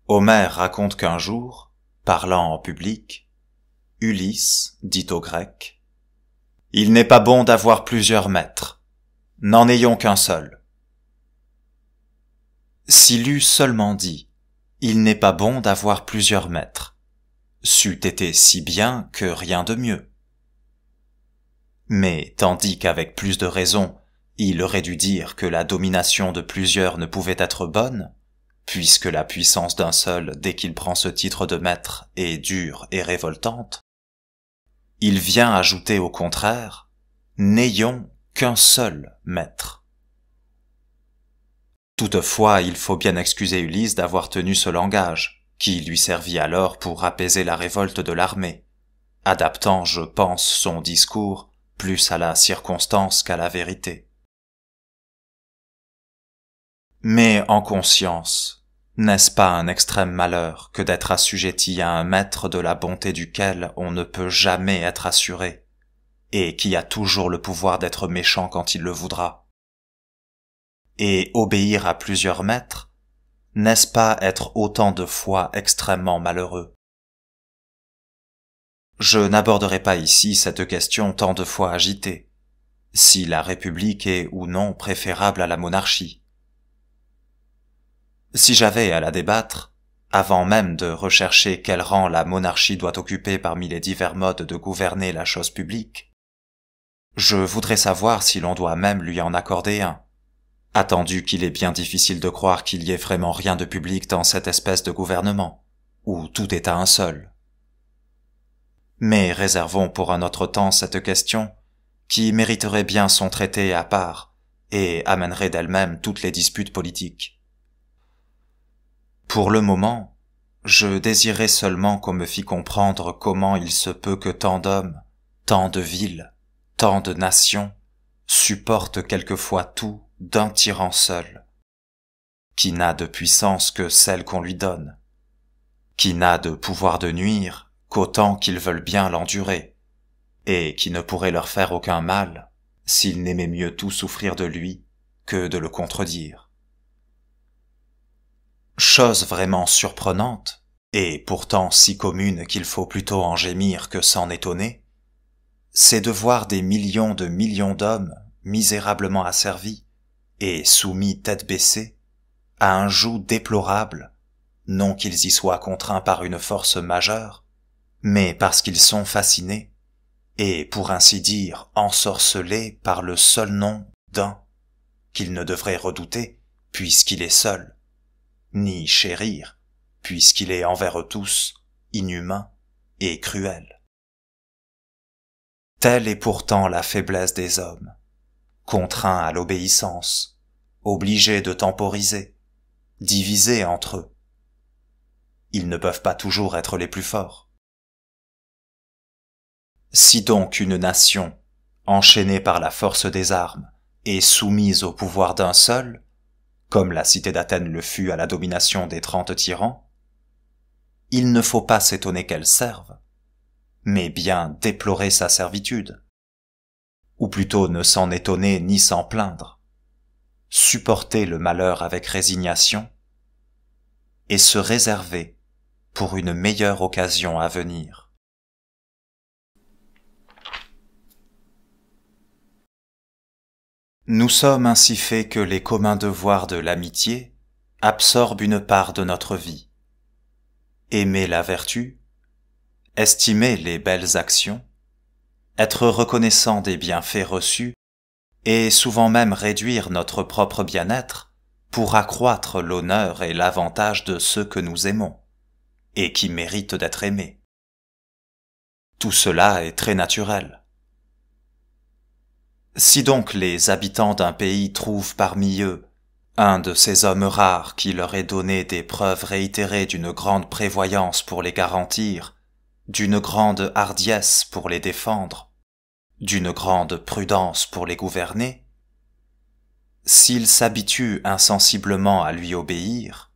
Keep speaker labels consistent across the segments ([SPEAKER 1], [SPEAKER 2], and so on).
[SPEAKER 1] Homère raconte qu'un jour, parlant en public, Ulysse dit aux Grecs : « Il n'est pas bon d'avoir plusieurs maîtres, n'en ayons qu'un seul. » S'il eût seulement dit : « Il n'est pas bon d'avoir plusieurs maîtres », c'eût été si bien que rien de mieux. Mais tandis qu'avec plus de raison, il aurait dû dire que la domination de plusieurs ne pouvait être bonne, puisque la puissance d'un seul, dès qu'il prend ce titre de maître, est dure et révoltante, il vient ajouter au contraire : « N'ayons qu'un seul maître ». Toutefois, il faut bien excuser Ulysse d'avoir tenu ce langage, qui lui servit alors pour apaiser la révolte de l'armée, adaptant, je pense, son discours plus à la circonstance qu'à la vérité. Mais en conscience, n'est-ce pas un extrême malheur que d'être assujetti à un maître de la bonté duquel on ne peut jamais être assuré, et qui a toujours le pouvoir d'être méchant quand il le voudra? Et obéir à plusieurs maîtres, n'est-ce pas être autant de fois extrêmement malheureux? Je n'aborderai pas ici cette question tant de fois agitée, si la République est ou non préférable à la monarchie. Si j'avais à la débattre, avant même de rechercher quel rang la monarchie doit occuper parmi les divers modes de gouverner la chose publique, je voudrais savoir si l'on doit même lui en accorder un, attendu qu'il est bien difficile de croire qu'il y ait vraiment rien de public dans cette espèce de gouvernement, où tout est à un seul. Mais réservons pour un autre temps cette question, qui mériterait bien son traité à part, et amènerait d'elle-même toutes les disputes politiques. Pour le moment, je désirais seulement qu'on me fît comprendre comment il se peut que tant d'hommes, tant de villes, tant de nations, supportent quelquefois tout d'un tyran seul, qui n'a de puissance que celle qu'on lui donne, qui n'a de pouvoir de nuire qu'autant qu'ils veulent bien l'endurer, et qui ne pourrait leur faire aucun mal s'ils n'aimaient mieux tout souffrir de lui que de le contredire. Chose vraiment surprenante, et pourtant si commune qu'il faut plutôt en gémir que s'en étonner, c'est de voir des millions de millions d'hommes misérablement asservis et soumis tête baissée à un joug déplorable, non qu'ils y soient contraints par une force majeure, mais parce qu'ils sont fascinés, et pour ainsi dire ensorcelés par le seul nom d'un, qu'ils ne devraient redouter puisqu'il est seul, ni chérir puisqu'il est envers eux tous inhumain et cruel. Telle est pourtant la faiblesse des hommes, contraints à l'obéissance, obligés de temporiser, divisés entre eux. Ils ne peuvent pas toujours être les plus forts. Si donc une nation, enchaînée par la force des armes et soumise au pouvoir d'un seul, comme la cité d'Athènes le fut à la domination des 30 tyrans, il ne faut pas s'étonner qu'elle serve, mais bien déplorer sa servitude, ou plutôt ne s'en étonner ni s'en plaindre, supporter le malheur avec résignation, et se réserver pour une meilleure occasion à venir. Nous sommes ainsi faits que les communs devoirs de l'amitié absorbent une part de notre vie. Aimer la vertu, estimer les belles actions, être reconnaissant des bienfaits reçus, et souvent même réduire notre propre bien-être pour accroître l'honneur et l'avantage de ceux que nous aimons, et qui méritent d'être aimés. Tout cela est très naturel. Si donc les habitants d'un pays trouvent parmi eux un de ces hommes rares qui leur ait donné des preuves réitérées d'une grande prévoyance pour les garantir, d'une grande hardiesse pour les défendre, d'une grande prudence pour les gouverner, s'ils s'habituent insensiblement à lui obéir,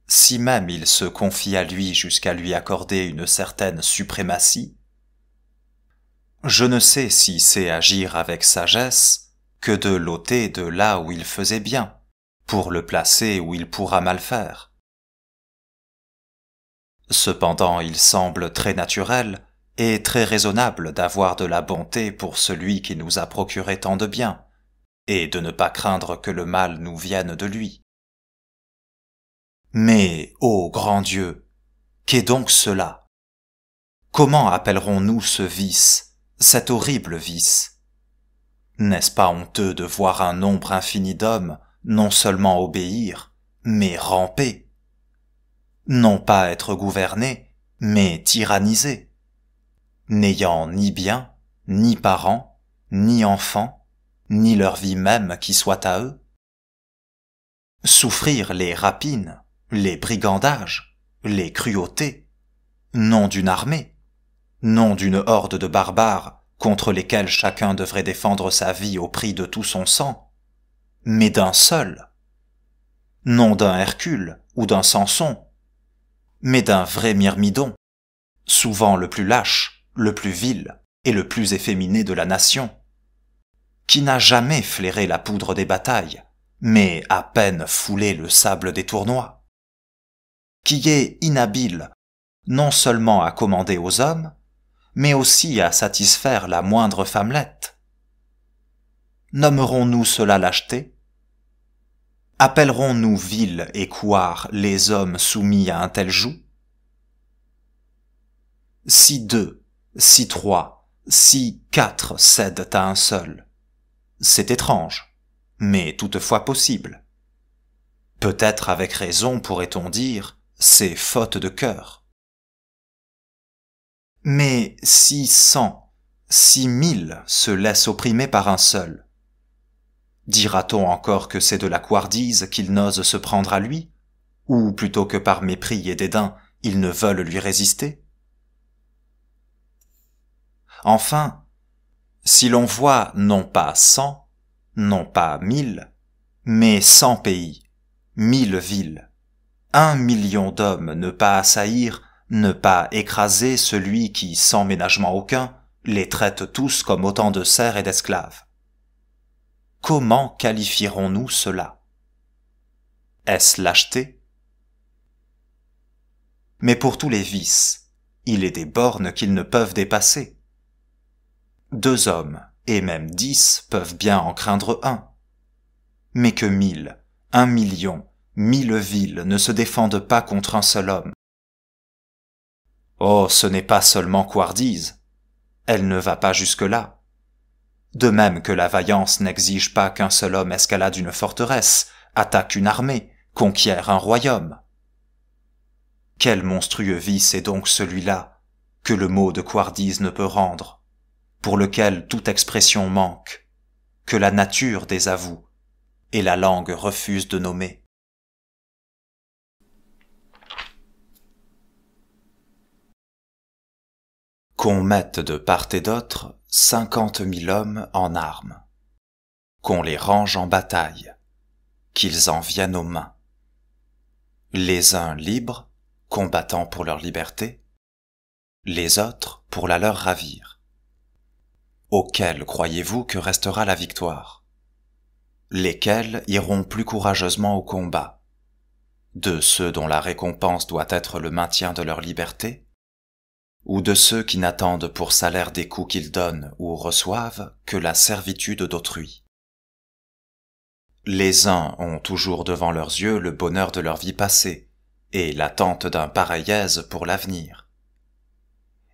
[SPEAKER 1] si même ils se confient à lui jusqu'à lui accorder une certaine suprématie, je ne sais si c'est agir avec sagesse que de l'ôter de là où il faisait bien, pour le placer où il pourra mal faire. Cependant il semble très naturel et très raisonnable d'avoir de la bonté pour celui qui nous a procuré tant de bien, et de ne pas craindre que le mal nous vienne de lui. Mais, ô grand Dieu, qu'est donc cela? Comment appellerons-nous ce vice, cet horrible vice? N'est-ce pas honteux de voir un nombre infini d'hommes non seulement obéir, mais ramper? Non pas être gouvernés, mais tyrannisés, n'ayant ni bien, ni parents, ni enfants, ni leur vie même qui soit à eux? Souffrir les rapines, les brigandages, les cruautés, non d'une armée, non d'une horde de barbares contre lesquels chacun devrait défendre sa vie au prix de tout son sang, mais d'un seul, non d'un Hercule ou d'un Samson, mais d'un vrai Myrmidon, souvent le plus lâche, le plus vil et le plus efféminé de la nation, qui n'a jamais flairé la poudre des batailles, mais à peine foulé le sable des tournois, qui est inhabile non seulement à commander aux hommes, mais aussi à satisfaire la moindre femmelette. Nommerons-nous cela lâcheté? Appellerons-nous vils et couards les hommes soumis à un tel joug? Si deux, si trois, si quatre cèdent à un seul, c'est étrange, mais toutefois possible. Peut-être avec raison pourrait-on dire, c'est faute de cœur. Mais si 100, si 1000 se laissent opprimer par un seul, dira-t-on encore que c'est de la couardise qu'ils n'osent se prendre à lui, ou plutôt que par mépris et dédain, ils ne veulent lui résister? Enfin, si l'on voit non pas 100, non pas 1000, mais 100 pays, 1000 villes, 1 million d'hommes ne pas assaillir, ne pas écraser celui qui, sans ménagement aucun, les traite tous comme autant de serfs et d'esclaves. Comment qualifierons-nous cela? Est-ce lâcheté? Mais pour tous les vices, il est des bornes qu'ils ne peuvent dépasser. 2 hommes, et même 10, peuvent bien en craindre un. Mais que 1000, 1 million, 1000 villes ne se défendent pas contre un seul homme. Oh, ce n'est pas seulement couardise, elle ne va pas jusque-là. De même que la vaillance n'exige pas qu'un seul homme escalade une forteresse, attaque une armée, conquiert un royaume. Quel monstrueux vice est donc celui-là que le mot de couardise ne peut rendre, pour lequel toute expression manque, que la nature désavoue et la langue refuse de nommer? Qu'on mette de part et d'autre 50 000 hommes en armes, qu'on les range en bataille, qu'ils en viennent aux mains, les uns libres, combattant pour leur liberté, les autres pour la leur ravir. Auxquels croyez-vous que restera la victoire? Lesquels iront plus courageusement au combat? De ceux dont la récompense doit être le maintien de leur liberté? Ou de ceux qui n'attendent pour salaire des coups qu'ils donnent ou reçoivent que la servitude d'autrui? Les uns ont toujours devant leurs yeux le bonheur de leur vie passée et l'attente d'un pareil aise pour l'avenir.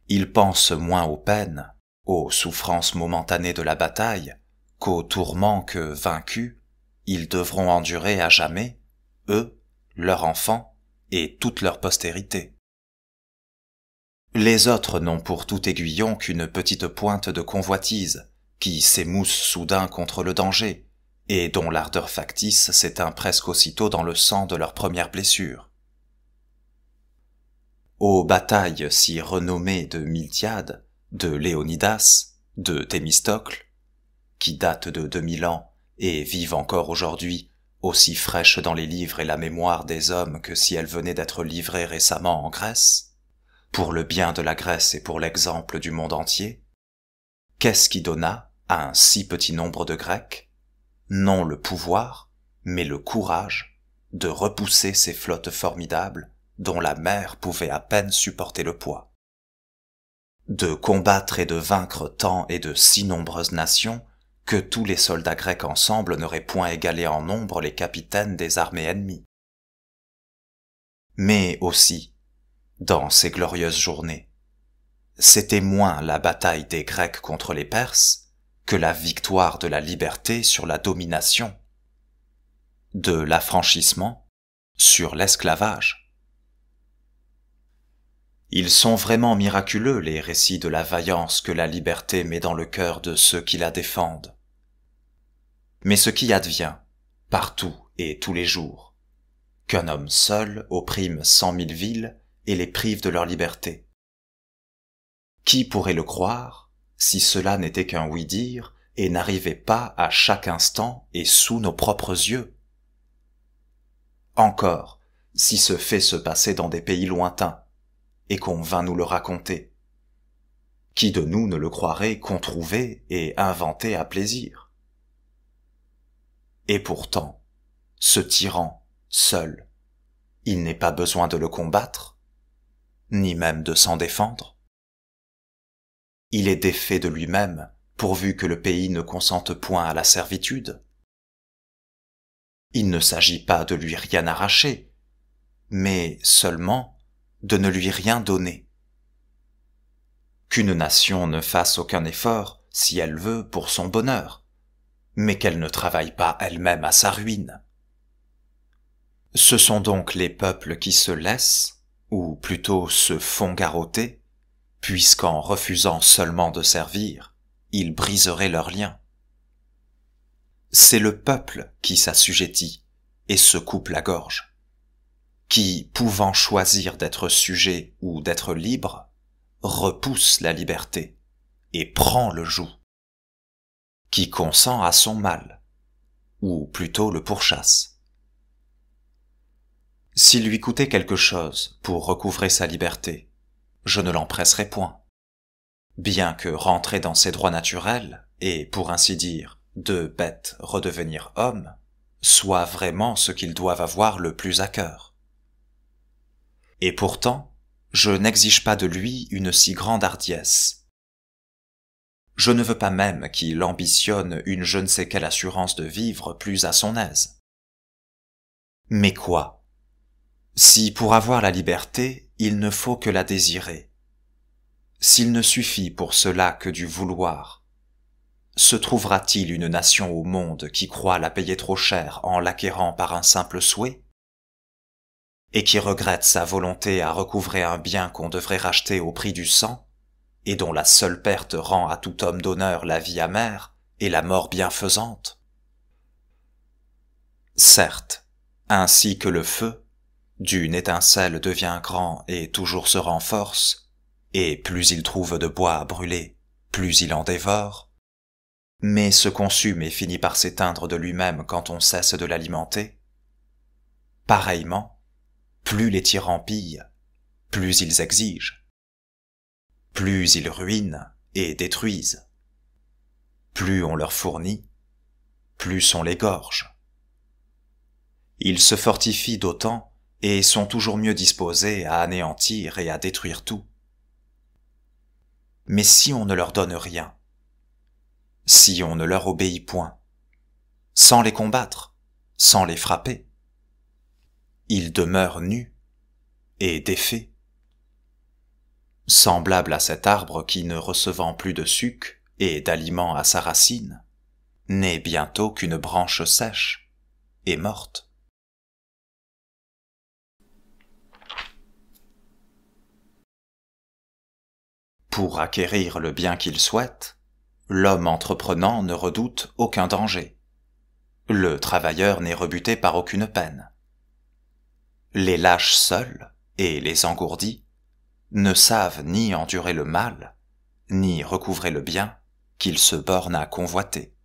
[SPEAKER 1] Ils pensent moins aux peines, aux souffrances momentanées de la bataille, qu'aux tourments que, vaincus, ils devront endurer à jamais, eux, leurs enfants et toute leur postérité. Les autres n'ont pour tout aiguillon qu'une petite pointe de convoitise, qui s'émousse soudain contre le danger, et dont l'ardeur factice s'éteint presque aussitôt dans le sang de leur première blessure. Aux batailles si renommées de Miltiade, de Léonidas, de Thémistocle, qui datent de 2000 ans et vivent encore aujourd'hui, aussi fraîches dans les livres et la mémoire des hommes que si elles venaient d'être livrées récemment en Grèce, pour le bien de la Grèce et pour l'exemple du monde entier, qu'est-ce qui donna à un si petit nombre de Grecs, non le pouvoir, mais le courage de repousser ces flottes formidables dont la mer pouvait à peine supporter le poids. De combattre et de vaincre tant et de si nombreuses nations que tous les soldats grecs ensemble n'auraient point égalé en nombre les capitaines des armées ennemies. Mais aussi, dans ces glorieuses journées, c'était moins la bataille des Grecs contre les Perses que la victoire de la liberté sur la domination, de l'affranchissement sur l'esclavage. Ils sont vraiment miraculeux, les récits de la vaillance que la liberté met dans le cœur de ceux qui la défendent. Mais ce qui advient, partout et tous les jours, qu'un homme seul opprime 100 000 villes et les prive de leur liberté. Qui pourrait le croire si cela n'était qu'un oui-dire et n'arrivait pas à chaque instant et sous nos propres yeux? Encore, si ce fait se passait dans des pays lointains, et qu'on vint nous le raconter. Qui de nous ne le croirait controuvé et inventé à plaisir? Et pourtant, ce tyran, seul, il n'est pas besoin de le combattre, ni même de s'en défendre. Il est défait de lui-même, pourvu que le pays ne consente point à la servitude. Il ne s'agit pas de lui rien arracher, mais seulement de ne lui rien donner. Qu'une nation ne fasse aucun effort, si elle veut, pour son bonheur, mais qu'elle ne travaille pas elle-même à sa ruine. Ce sont donc les peuples qui se laissent, ou plutôt se font garrotter, puisqu'en refusant seulement de servir, ils briseraient leurs liens. C'est le peuple qui s'assujettit et se coupe la gorge, qui, pouvant choisir d'être sujet ou d'être libre, repousse la liberté et prend le joug, qui consent à son mal, ou plutôt le pourchasse. S'il lui coûtait quelque chose pour recouvrer sa liberté, je ne l'empresserais point, bien que rentrer dans ses droits naturels et, pour ainsi dire, de bête redevenir homme, soit vraiment ce qu'ils doivent avoir le plus à cœur. Et pourtant, je n'exige pas de lui une si grande hardiesse. Je ne veux pas même qu'il ambitionne une je ne sais quelle assurance de vivre plus à son aise. Mais quoi? Si pour avoir la liberté, il ne faut que la désirer, s'il ne suffit pour cela que du vouloir, se trouvera-t-il une nation au monde qui croit la payer trop cher en l'acquérant par un simple souhait, et qui regrette sa volonté à recouvrer un bien qu'on devrait racheter au prix du sang, et dont la seule perte rend à tout homme d'honneur la vie amère et la mort bienfaisante? Certes, ainsi que le feu, d'une étincelle devient grand et toujours se renforce, et plus il trouve de bois à brûler, plus il en dévore, mais se consume et finit par s'éteindre de lui-même quand on cesse de l'alimenter. Pareillement, plus les tyrans pillent, plus ils exigent, plus ils ruinent et détruisent, plus on leur fournit, plus on les gorge. Ils se fortifient d'autant et sont toujours mieux disposés à anéantir et à détruire tout. Mais si on ne leur donne rien, si on ne leur obéit point, sans les combattre, sans les frapper, ils demeurent nus et défaits, semblables à cet arbre qui, ne recevant plus de suc et d'aliments à sa racine, n'est bientôt qu'une branche sèche et morte. Pour acquérir le bien qu'il souhaite, l'homme entreprenant ne redoute aucun danger. Le travailleur n'est rebuté par aucune peine. Les lâches seuls, et les engourdis, ne savent ni endurer le mal, ni recouvrer le bien qu'ils se bornent à convoiter.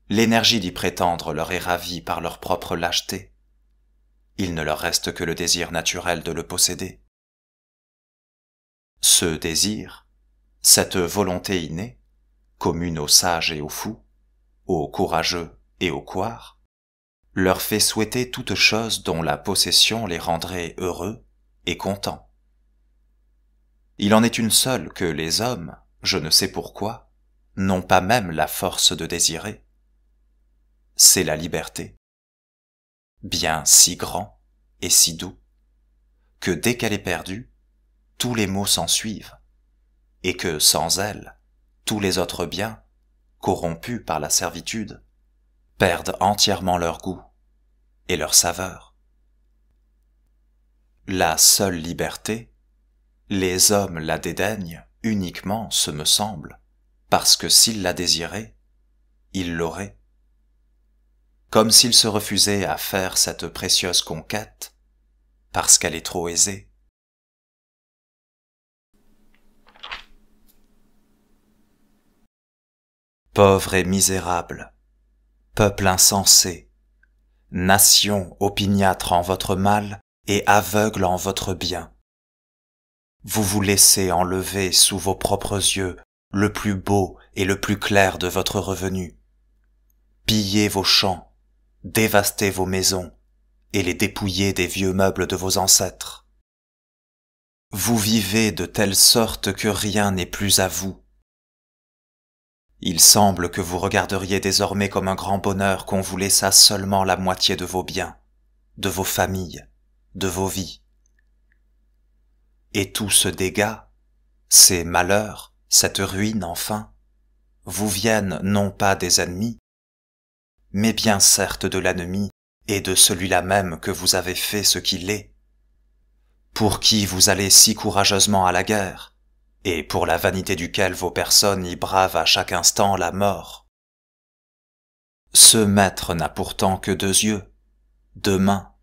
[SPEAKER 1] L'énergie d'y prétendre leur est ravie par leur propre lâcheté. Il ne leur reste que le désir naturel de le posséder. Ce désir, cette volonté innée, commune aux sages et aux fous, aux courageux et aux couards, leur fait souhaiter toute chose dont la possession les rendrait heureux et contents. Il en est une seule que les hommes, je ne sais pourquoi, n'ont pas même la force de désirer. C'est la liberté. Bien si grand et si doux, que dès qu'elle est perdue, tous les maux s'en suivent, et que sans elle, tous les autres biens, corrompus par la servitude, perdent entièrement leur goût et leur saveur. La seule liberté, les hommes la dédaignent uniquement, ce me semble, parce que s'ils la désiraient, ils l'auraient. Comme s'ils se refusaient à faire cette précieuse conquête, parce qu'elle est trop aisée. Pauvres et misérables, peuple insensé, nation opiniâtre en votre mal et aveugle en votre bien, vous vous laissez enlever sous vos propres yeux le plus beau et le plus clair de votre revenu, pillez vos champs, dévastez vos maisons et les dépouillez des vieux meubles de vos ancêtres. Vous vivez de telle sorte que rien n'est plus à vous. Il semble que vous regarderiez désormais comme un grand bonheur qu'on vous laissât seulement la moitié de vos biens, de vos familles, de vos vies. Et tout ce dégât, ces malheurs, cette ruine enfin, vous viennent non pas des ennemis, mais bien certes de l'ennemi et de celui-là même que vous avez fait ce qu'il est, pour qui vous allez si courageusement à la guerre, et pour la vanité duquel vos personnes y bravent à chaque instant la mort. Ce maître n'a pourtant que 2 yeux, 2 mains,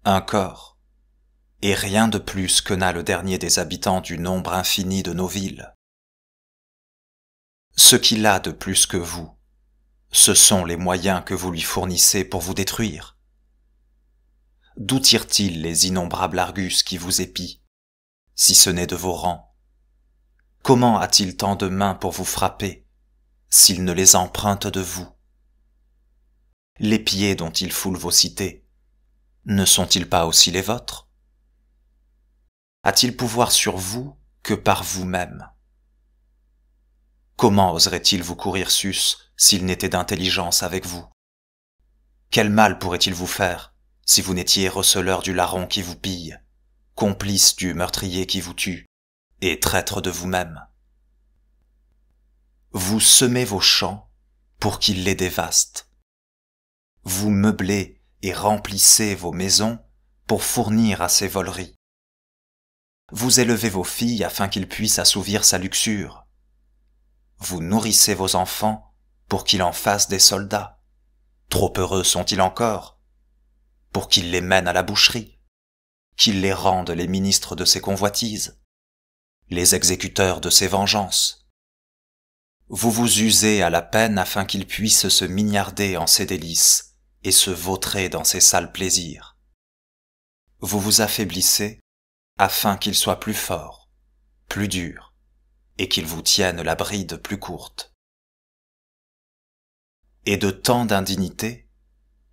[SPEAKER 1] un corps, et rien de plus que n'a le dernier des habitants du nombre infini de nos villes. Ce qu'il a de plus que vous, ce sont les moyens que vous lui fournissez pour vous détruire. D'où tire-t-il les innombrables argus qui vous épient, si ce n'est de vos rangs? Comment a-t-il tant de mains pour vous frapper, s'il ne les emprunte de vous? Les pieds dont il foule vos cités, ne sont-ils pas aussi les vôtres? A-t-il pouvoir sur vous que par vous-même? Comment oserait-il vous courir sus s'il n'était d'intelligence avec vous? Quel mal pourrait-il vous faire si vous n'étiez receleur du larron qui vous pille, complice du meurtrier qui vous tue, et traître de vous-même? Vous semez vos champs pour qu'ils les dévastent. Vous meublez et remplissez vos maisons pour fournir à ces voleries. Vous élevez vos filles afin qu'ils puissent assouvir sa luxure. Vous nourrissez vos enfants pour qu'ils en fassent des soldats. Trop heureux sont-ils encore pour qu'ils les mènent à la boucherie, qu'ils les rendent les ministres de ses convoitises, les exécuteurs de ses vengeances. Vous vous usez à la peine afin qu'ils puissent se mignarder en ses délices et se vautrer dans ses sales plaisirs. Vous vous affaiblissez afin qu'ils soient plus forts, plus durs, et qu'ils vous tiennent la bride plus courte. Et de tant d'indignité,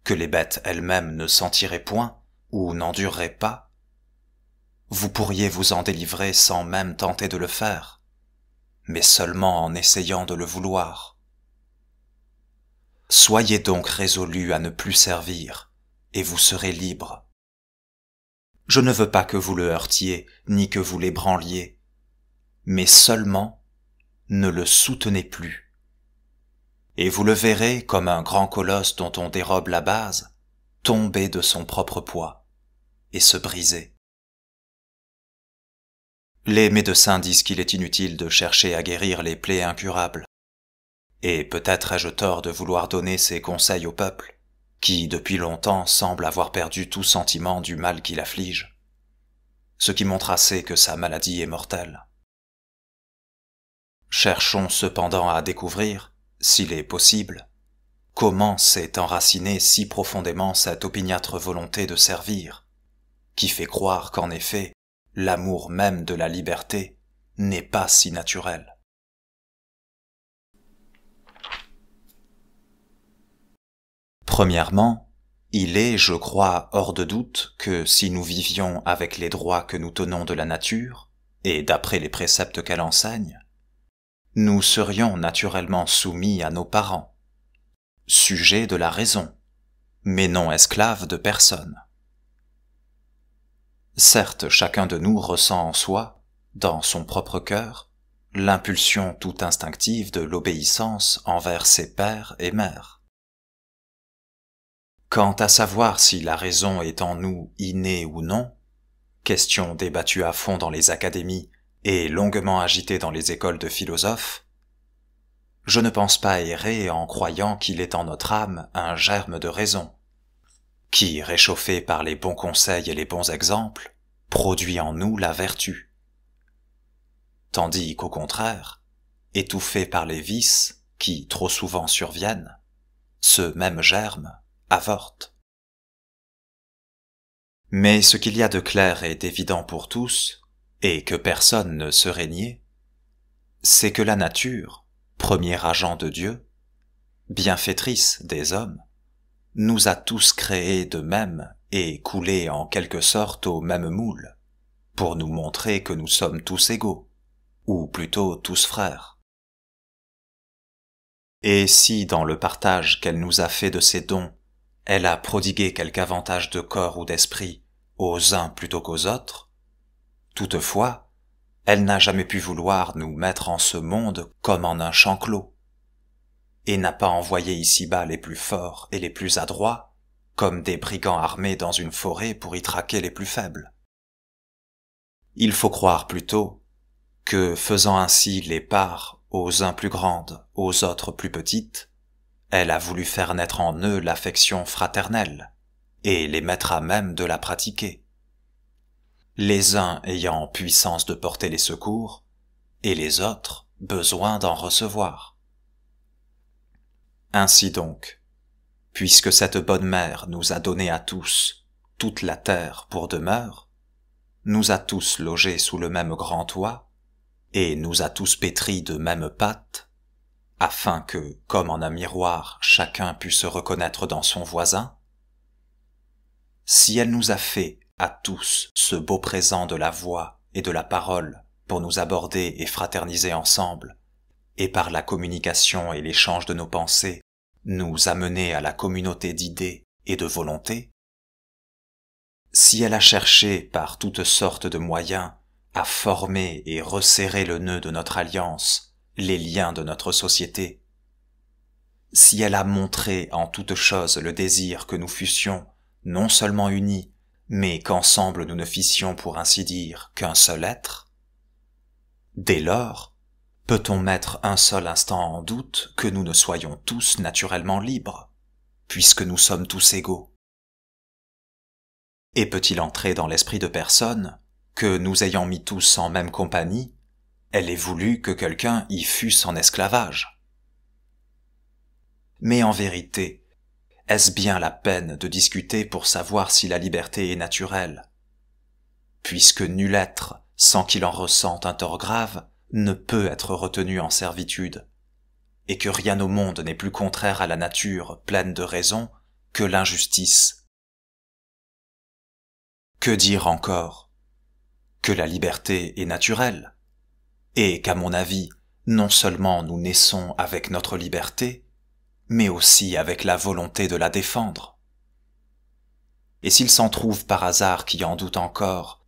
[SPEAKER 1] que les bêtes elles-mêmes ne sentiraient point ou n'endureraient pas, vous pourriez vous en délivrer sans même tenter de le faire, mais seulement en essayant de le vouloir. Soyez donc résolus à ne plus servir, et vous serez libres. Je ne veux pas que vous le heurtiez, ni que vous l'ébranliez, mais seulement ne le soutenez plus. Et vous le verrez comme un grand colosse dont on dérobe la base, tomber de son propre poids et se briser. Les médecins disent qu'il est inutile de chercher à guérir les plaies incurables. Et peut-être ai-je tort de vouloir donner ces conseils au peuple, qui depuis longtemps semble avoir perdu tout sentiment du mal qui l'afflige, ce qui montre assez que sa maladie est mortelle. Cherchons cependant à découvrir, s'il est possible, comment s'est enracinée si profondément cette opiniâtre volonté de servir, qui fait croire qu'en effet, l'amour même de la liberté n'est pas si naturel. Premièrement, Il est, je crois, hors de doute que si nous vivions avec les droits que nous tenons de la nature, et d'après les préceptes qu'elle enseigne, nous serions naturellement soumis à nos parents, sujets de la raison, mais non esclaves de personne. Certes, chacun de nous ressent en soi, dans son propre cœur, l'impulsion tout instinctive de l'obéissance envers ses pères et mères. Quant à savoir si la raison est en nous innée ou non, question débattue à fond dans les académies et longuement agitée dans les écoles de philosophes, je ne pense pas errer en croyant qu'il est en notre âme un germe de raison, qui, réchauffé par les bons conseils et les bons exemples, produit en nous la vertu, tandis qu'au contraire, étouffé par les vices qui trop souvent surviennent, ce même germe avorte. Mais ce qu'il y a de clair et d'évident pour tous, et que personne ne saurait nier, c'est que la nature, premier agent de Dieu, bienfaitrice des hommes, nous a tous créés de même et coulés en quelque sorte au même moule, pour nous montrer que nous sommes tous égaux, ou plutôt tous frères. Et si dans le partage qu'elle nous a fait de ses dons, elle a prodigué quelque avantage de corps ou d'esprit aux uns plutôt qu'aux autres, toutefois, elle n'a jamais pu vouloir nous mettre en ce monde comme en un champ clos, et n'a pas envoyé ici-bas les plus forts et les plus adroits, comme des brigands armés dans une forêt pour y traquer les plus faibles. Il faut croire plutôt que, faisant ainsi les parts aux uns plus grandes, aux autres plus petites, elle a voulu faire naître en eux l'affection fraternelle, et les mettre à même de la pratiquer, les uns ayant puissance de porter les secours, et les autres besoin d'en recevoir. Ainsi donc, puisque cette bonne mère nous a donné à tous toute la terre pour demeure, nous a tous logés sous le même grand toit, et nous a tous pétris de mêmes pâtes, afin que, comme en un miroir, chacun pût se reconnaître dans son voisin, si elle nous a fait à tous ce beau présent de la voix et de la parole pour nous aborder et fraterniser ensemble, et par la communication et l'échange de nos pensées, nous amener à la communauté d'idées et de volontés, si elle a cherché par toutes sortes de moyens à former et resserrer le nœud de notre alliance, les liens de notre société, si elle a montré en toutes choses le désir que nous fussions non seulement unis, mais qu'ensemble nous ne fissions pour ainsi dire qu'un seul être, dès lors, peut-on mettre un seul instant en doute que nous ne soyons tous naturellement libres, puisque nous sommes tous égaux? Et peut-il entrer dans l'esprit de personne que, nous ayant mis tous en même compagnie, elle ait voulu que quelqu'un y fût en esclavage? Mais en vérité, est-ce bien la peine de discuter pour savoir si la liberté est naturelle, puisque nul être, sans qu'il en ressente un tort grave, ne peut être retenu en servitude, et que rien au monde n'est plus contraire à la nature pleine de raison que l'injustice? Que dire encore? Que la liberté est naturelle, et qu'à mon avis, non seulement nous naissons avec notre liberté, mais aussi avec la volonté de la défendre. Et s'il s'en trouve par hasard qui en doutent encore,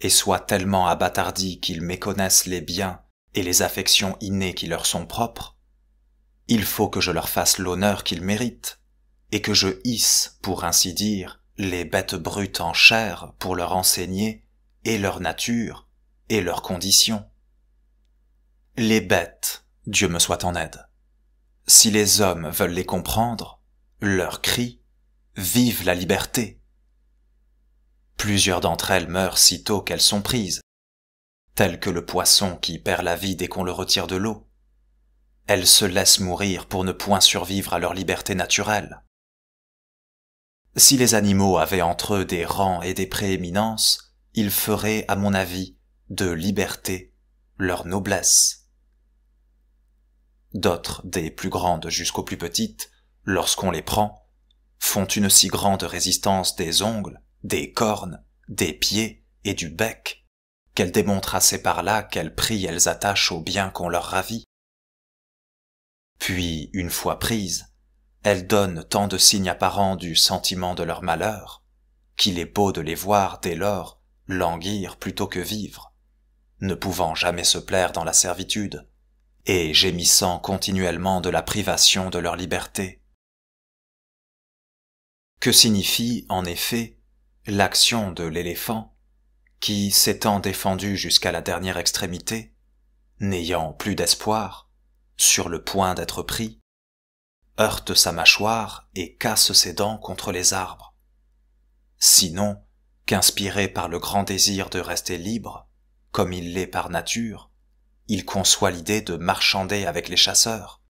[SPEAKER 1] et soient tellement abâtardis qu'ils méconnaissent les biens et les affections innées qui leur sont propres, il faut que je leur fasse l'honneur qu'ils méritent, et que je hisse, pour ainsi dire, les bêtes brutes en chair pour leur enseigner et leur nature et leurs conditions. Les bêtes, Dieu me soit en aide. Si les hommes veulent les comprendre, leur cri « Vive la liberté !» Plusieurs d'entre elles meurent sitôt qu'elles sont prises, telles que le poisson qui perd la vie dès qu'on le retire de l'eau. Elles se laissent mourir pour ne point survivre à leur liberté naturelle. Si les animaux avaient entre eux des rangs et des prééminences, ils feraient, à mon avis, de liberté leur noblesse. D'autres, des plus grandes jusqu'aux plus petites, lorsqu'on les prend, font une si grande résistance des ongles, des cornes, des pieds et du bec, qu'elles démontrent assez par là quel prix elles attachent au bien qu'on leur ravit. Puis, une fois prises, elles donnent tant de signes apparents du sentiment de leur malheur, qu'il est beau de les voir dès lors languir plutôt que vivre, ne pouvant jamais se plaire dans la servitude, et gémissant continuellement de la privation de leur liberté. Que signifie, en effet, l'action de l'éléphant, qui, s'étant défendu jusqu'à la dernière extrémité, n'ayant plus d'espoir, sur le point d'être pris, heurte sa mâchoire et casse ses dents contre les arbres, sinon qu'inspiré par le grand désir de rester libre, comme il l'est par nature, il conçoit l'idée de marchander avec les chasseurs,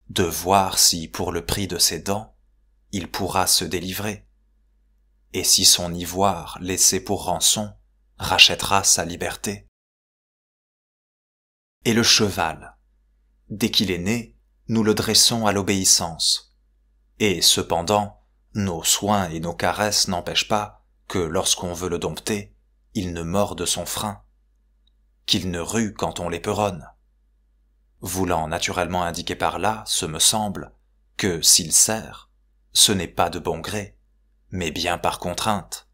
[SPEAKER 1] de voir si, pour le prix de ses dents, il pourra se délivrer, et si son ivoire, laissé pour rançon, rachètera sa liberté. Et le cheval, dès qu'il est né, nous le dressons à l'obéissance, et cependant, nos soins et nos caresses n'empêchent pas que, lorsqu'on veut le dompter, il ne morde son frein, qu'il ne rue quand on l'éperonne, voulant naturellement indiquer par là, ce me semble, que s'il serre, ce n'est pas de bon gré, mais bien par contrainte.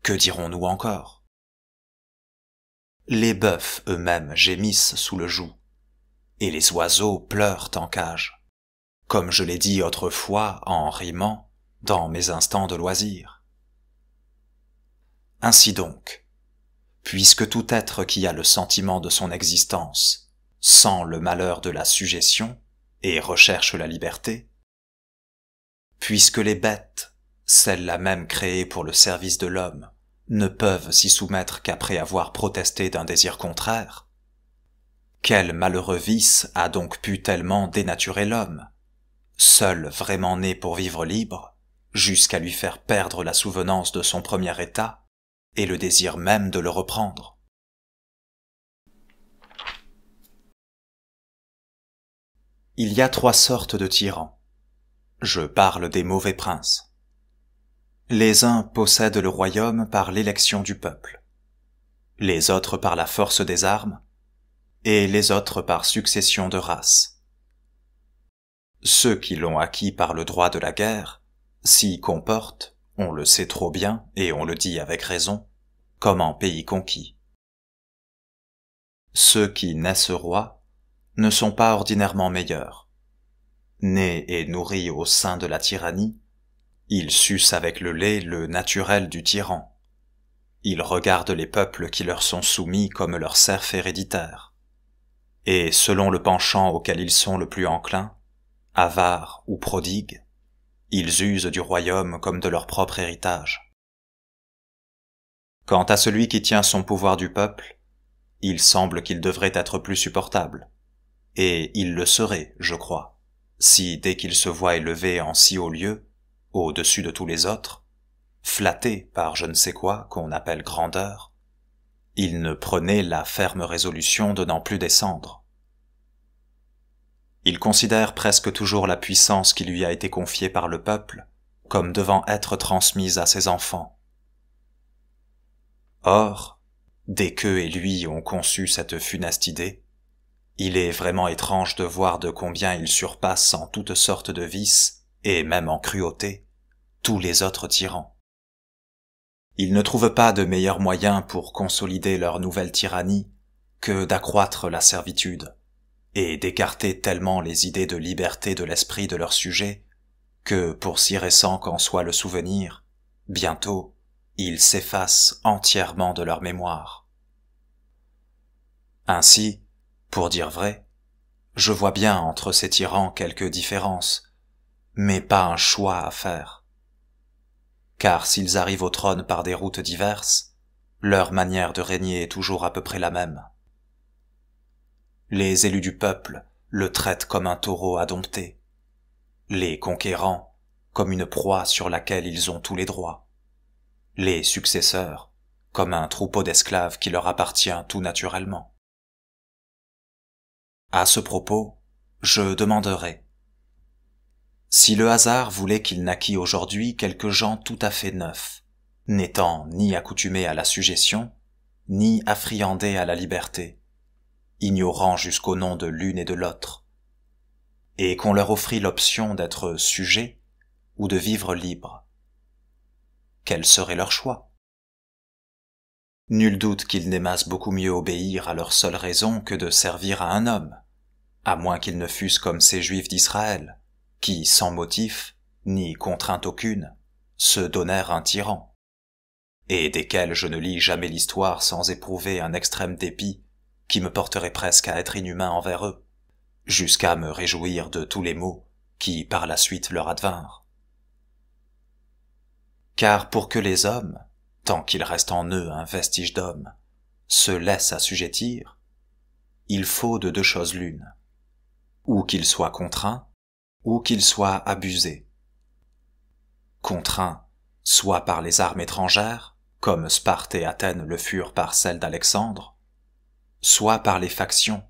[SPEAKER 1] Que dirons-nous encore? Les bœufs eux-mêmes gémissent sous le joug, et les oiseaux pleurent en cage, comme je l'ai dit autrefois en rimant dans mes instants de loisir. Ainsi donc, puisque tout être qui a le sentiment de son existence sent le malheur de la sujétion et recherche la liberté, puisque les bêtes, celles-là même créées pour le service de l'homme, ne peuvent s'y soumettre qu'après avoir protesté d'un désir contraire, quel malheureux vice a donc pu tellement dénaturer l'homme, seul vraiment né pour vivre libre, jusqu'à lui faire perdre la souvenance de son premier état et le désir même de le reprendre? Il y a 3 sortes de tyrans. Je parle des mauvais princes. Les uns possèdent le royaume par l'élection du peuple, les autres par la force des armes, et les autres par succession de races. Ceux qui l'ont acquis par le droit de la guerre s'y comportent, on le sait trop bien et on le dit avec raison, comme en pays conquis. Ceux qui naissent rois ne sont pas ordinairement meilleurs. Nés et nourris au sein de la tyrannie, ils sucent avec le lait le naturel du tyran. Ils regardent les peuples qui leur sont soumis comme leur serf héréditaire. Et selon le penchant auquel ils sont le plus enclins, avares ou prodigues, ils usent du royaume comme de leur propre héritage. Quant à celui qui tient son pouvoir du peuple, il semble qu'il devrait être plus supportable, et il le serait, je crois, si dès qu'il se voit élevé en si haut lieu, au-dessus de tous les autres, flatté par je ne sais quoi qu'on appelle grandeur, il ne prenait la ferme résolution de n'en plus descendre. Il considère presque toujours la puissance qui lui a été confiée par le peuple comme devant être transmise à ses enfants. Or, dès qu'eux et lui ont conçu cette funeste idée, il est vraiment étrange de voir de combien il surpasse en toutes sortes de vices, et même en cruauté, tous les autres tyrans. Ils ne trouvent pas de meilleur moyen pour consolider leur nouvelle tyrannie que d'accroître la servitude, et d'écarter tellement les idées de liberté de l'esprit de leurs sujets, que, pour si récent qu'en soit le souvenir, bientôt, ils s'effacent entièrement de leur mémoire. Ainsi, pour dire vrai, je vois bien entre ces tyrans quelques différences, mais pas un choix à faire. Car s'ils arrivent au trône par des routes diverses, leur manière de régner est toujours à peu près la même. Les élus du peuple le traitent comme un taureau à dompter, les conquérants comme une proie sur laquelle ils ont tous les droits, les successeurs comme un troupeau d'esclaves qui leur appartient tout naturellement. À ce propos, je demanderai: Si le hasard voulait qu'il naquît aujourd'hui quelques gens tout à fait neufs, n'étant ni accoutumés à la sujétion, ni affriandés à la liberté, ignorant jusqu'au nom de l'une et de l'autre, et qu'on leur offrit l'option d'être sujets ou de vivre libres, quel serait leur choix? Nul doute qu'ils n'aimassent beaucoup mieux obéir à leur seule raison que de servir à un homme, à moins qu'ils ne fussent comme ces Juifs d'Israël, qui, sans motif, ni contrainte aucune, se donnèrent un tyran, et desquels je ne lis jamais l'histoire sans éprouver un extrême dépit qui me porterait presque à être inhumain envers eux, jusqu'à me réjouir de tous les maux qui par la suite leur advinrent. Car pour que les hommes, tant qu'il reste en eux un vestige d'homme, se laissent assujettir, il faut de deux choses l'une, ou qu'ils soient contraints, ou qu'ils soient abusés. Contraints, soit par les armes étrangères, comme Sparte et Athènes le furent par celles d'Alexandre, soit par les factions,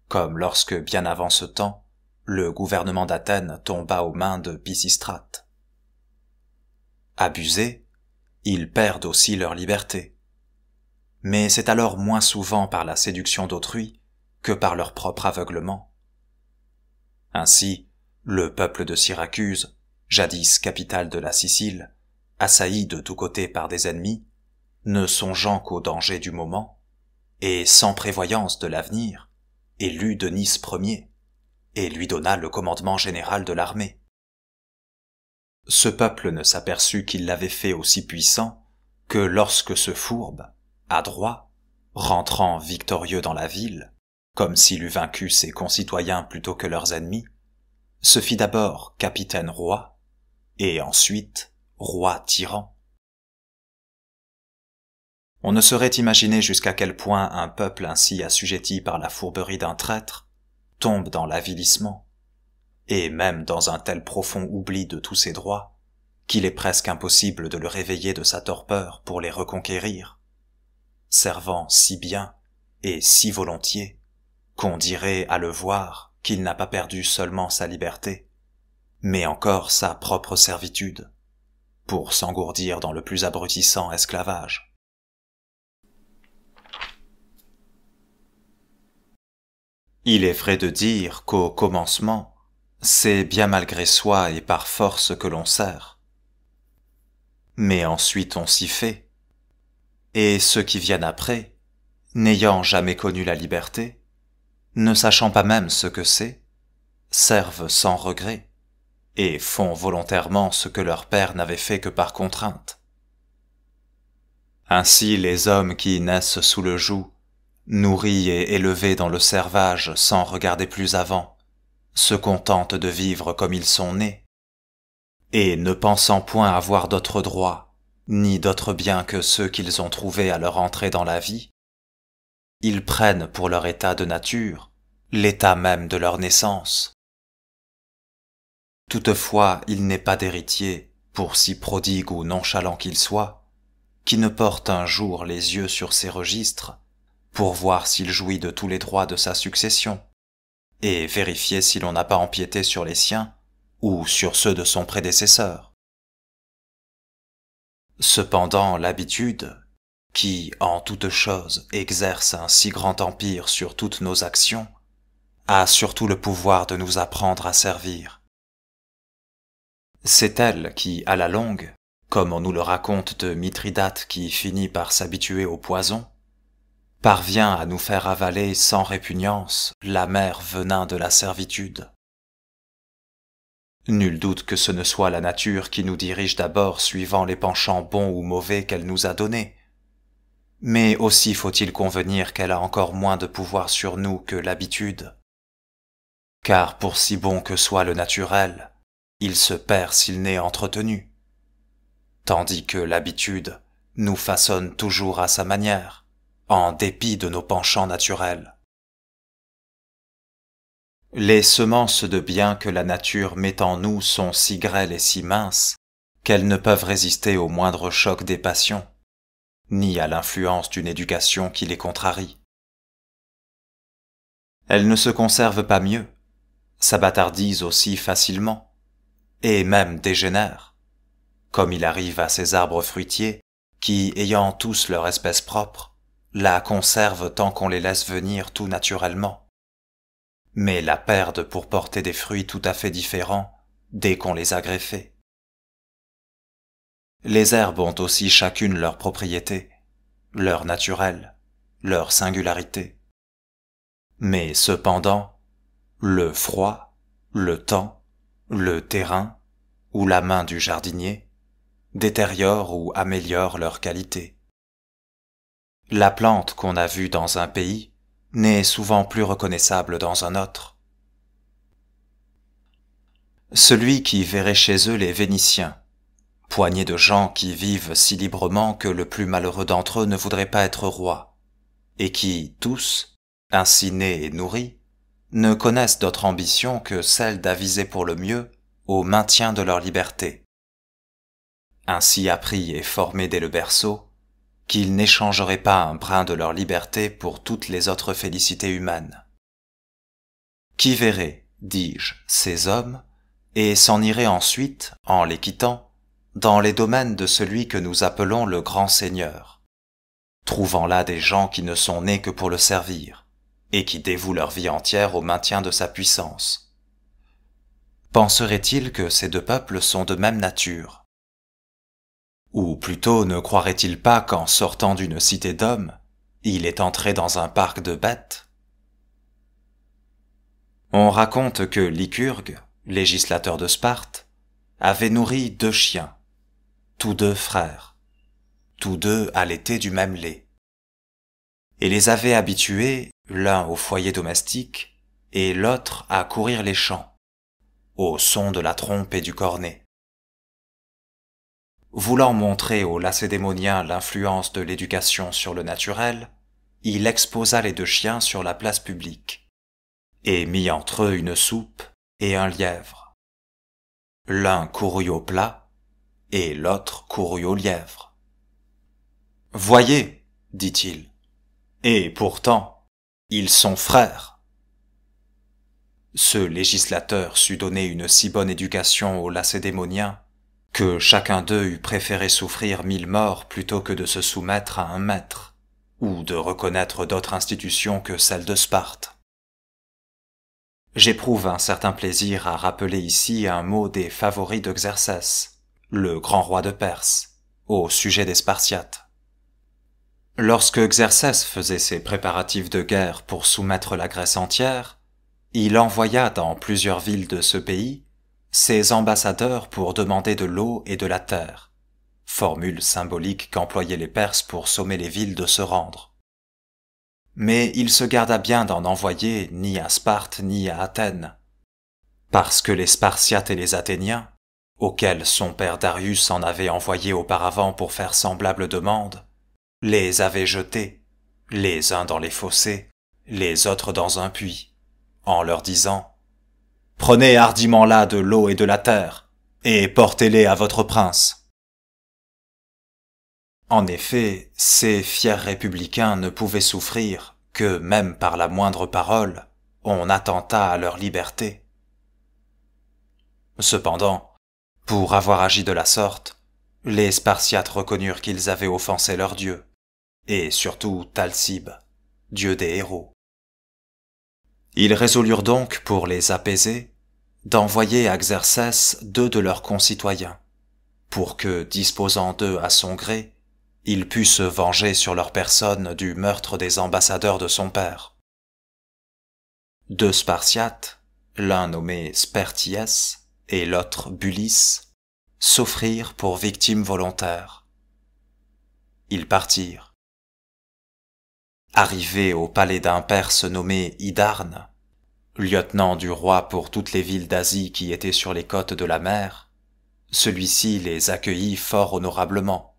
[SPEAKER 1] comme lorsque, bien avant ce temps, le gouvernement d'Athènes tomba aux mains de Pisistrate. Abusés, ils perdent aussi leur liberté. Mais c'est alors moins souvent par la séduction d'autrui que par leur propre aveuglement. Ainsi, le peuple de Syracuse, jadis capitale de la Sicile, assailli de tous côtés par des ennemis, ne songeant qu'au danger du moment, et sans prévoyance de l'avenir, élut Denis Ier, et lui donna le commandement général de l'armée. Ce peuple ne s'aperçut qu'il l'avait fait aussi puissant que lorsque ce fourbe, adroit, rentrant victorieux dans la ville, comme s'il eût vaincu ses concitoyens plutôt que leurs ennemis, se fit d'abord capitaine roi, et ensuite roi tyran. On ne saurait imaginer jusqu'à quel point un peuple ainsi assujetti par la fourberie d'un traître tombe dans l'avilissement, et même dans un tel profond oubli de tous ses droits, qu'il est presque impossible de le réveiller de sa torpeur pour les reconquérir, servant si bien et si volontiers qu'on dirait à le voir qu'il n'a pas perdu seulement sa liberté, mais encore sa propre servitude, pour s'engourdir dans le plus abrutissant esclavage. Il est vrai de dire qu'au commencement, c'est bien malgré soi et par force que l'on sert. Mais ensuite on s'y fait, et ceux qui viennent après, n'ayant jamais connu la liberté, ne sachant pas même ce que c'est, servent sans regret, et font volontairement ce que leur père n'avait fait que par contrainte. Ainsi les hommes qui naissent sous le joug, nourris et élevés dans le servage sans regarder plus avant, se contentent de vivre comme ils sont nés, et ne pensant point avoir d'autres droits, ni d'autres biens que ceux qu'ils ont trouvés à leur entrée dans la vie, ils prennent pour leur état de nature l'état même de leur naissance. Toutefois, il n'est pas d'héritier, pour si prodigue ou nonchalant qu'il soit, qui ne porte un jour les yeux sur ses registres pour voir s'il jouit de tous les droits de sa succession, et vérifier si l'on n'a pas empiété sur les siens ou sur ceux de son prédécesseur. Cependant, l'habitude, qui, en toute chose, exerce un si grand empire sur toutes nos actions, a surtout le pouvoir de nous apprendre à servir. C'est elle qui, à la longue, comme on nous le raconte de Mithridate qui finit par s'habituer au poison, parvient à nous faire avaler sans répugnance l'amer venin de la servitude. Nul doute que ce ne soit la nature qui nous dirige d'abord suivant les penchants bons ou mauvais qu'elle nous a donnés, mais aussi faut-il convenir qu'elle a encore moins de pouvoir sur nous que l'habitude, car pour si bon que soit le naturel, il se perd s'il n'est entretenu, tandis que l'habitude nous façonne toujours à sa manière, en dépit de nos penchants naturels. Les semences de bien que la nature met en nous sont si grêles et si minces qu'elles ne peuvent résister au moindre choc des passions, ni à l'influence d'une éducation qui les contrarie. Elles ne se conservent pas mieux, s'abâtardisent aussi facilement, et même dégénèrent, comme il arrive à ces arbres fruitiers qui, ayant tous leur espèce propre, la conservent tant qu'on les laisse venir tout naturellement, mais la perdent pour porter des fruits tout à fait différents dès qu'on les a greffés. Les herbes ont aussi chacune leurs propriétés, leur naturel, leur singularité. Mais cependant, le froid, le temps, le terrain ou la main du jardinier détériorent ou améliorent leur qualité. La plante qu'on a vue dans un pays n'est souvent plus reconnaissable dans un autre. Celui qui verrait chez eux les Vénitiens, poignée de gens qui vivent si librement que le plus malheureux d'entre eux ne voudrait pas être roi, et qui, tous, ainsi nés et nourris, ne connaissent d'autre ambition que celle d'aviser pour le mieux au maintien de leur liberté. Ainsi appris et formés dès le berceau, qu'ils n'échangeraient pas un brin de leur liberté pour toutes les autres félicités humaines. Qui verrait, dis-je, ces hommes, et s'en irait ensuite, en les quittant, dans les domaines de celui que nous appelons le grand Seigneur, trouvant là des gens qui ne sont nés que pour le servir, et qui dévouent leur vie entière au maintien de sa puissance. Penserait-il que ces deux peuples sont de même nature? Ou plutôt ne croirait-il pas qu'en sortant d'une cité d'hommes, il est entré dans un parc de bêtes? On raconte que Lycurgue, législateur de Sparte, avait nourri 2 chiens, tous 2 frères, tous 2 allaitaient du même lait, et les avait habitués l'un au foyer domestique et l'autre à courir les champs, au son de la trompe et du cornet. Voulant montrer aux Lacédémoniens l'influence de l'éducation sur le naturel, il exposa les 2 chiens sur la place publique, et mit entre eux une soupe et un lièvre. L'un courut au plat, et l'autre courut au lièvre. « Voyez, dit-il, et pourtant, ils sont frères. » Ce législateur sut donner une si bonne éducation aux Lacédémoniens que chacun d'eux eût préféré souffrir 1000 morts plutôt que de se soumettre à un maître, ou de reconnaître d'autre institution que celle de Sparte. J'éprouve un certain plaisir à rappeler ici un mot des favoris de Xerxès, le grand roi de Perse, au sujet des Spartiates. Lorsque Xerxès faisait ses préparatifs de guerre pour soumettre la Grèce entière, il envoya dans plusieurs villes de ce pays ses ambassadeurs pour demander de l'eau et de la terre, formule symbolique qu'employaient les Perses pour sommer les villes de se rendre. Mais il se garda bien d'en envoyer ni à Sparte ni à Athènes, parce que les Spartiates et les Athéniens, auxquels son père Darius en avait envoyé auparavant pour faire semblable demande, les avaient jetés, les uns dans les fossés, les autres dans un puits, en leur disant « Prenez hardiment là de l'eau et de la terre, et portez-les à votre prince. » En effet, ces fiers républicains ne pouvaient souffrir que, même par la moindre parole, on attentât à leur liberté. Cependant, pour avoir agi de la sorte, les Spartiates reconnurent qu'ils avaient offensé leur dieu, et surtout Talcybe, dieu des héros. Ils résolurent donc, pour les apaiser, d'envoyer à Xerxès 2 de leurs concitoyens, pour que, disposant d'eux à son gré, il put se venger sur leur personne du meurtre des ambassadeurs de son père. 2 Spartiates, l'un nommé Sperties et l'autre Bulis, s'offrirent pour victimes volontaires. Ils partirent. Arrivés au palais d'un Perse nommé Hydarne, lieutenant du roi pour toutes les villes d'Asie qui étaient sur les côtes de la mer, celui-ci les accueillit fort honorablement,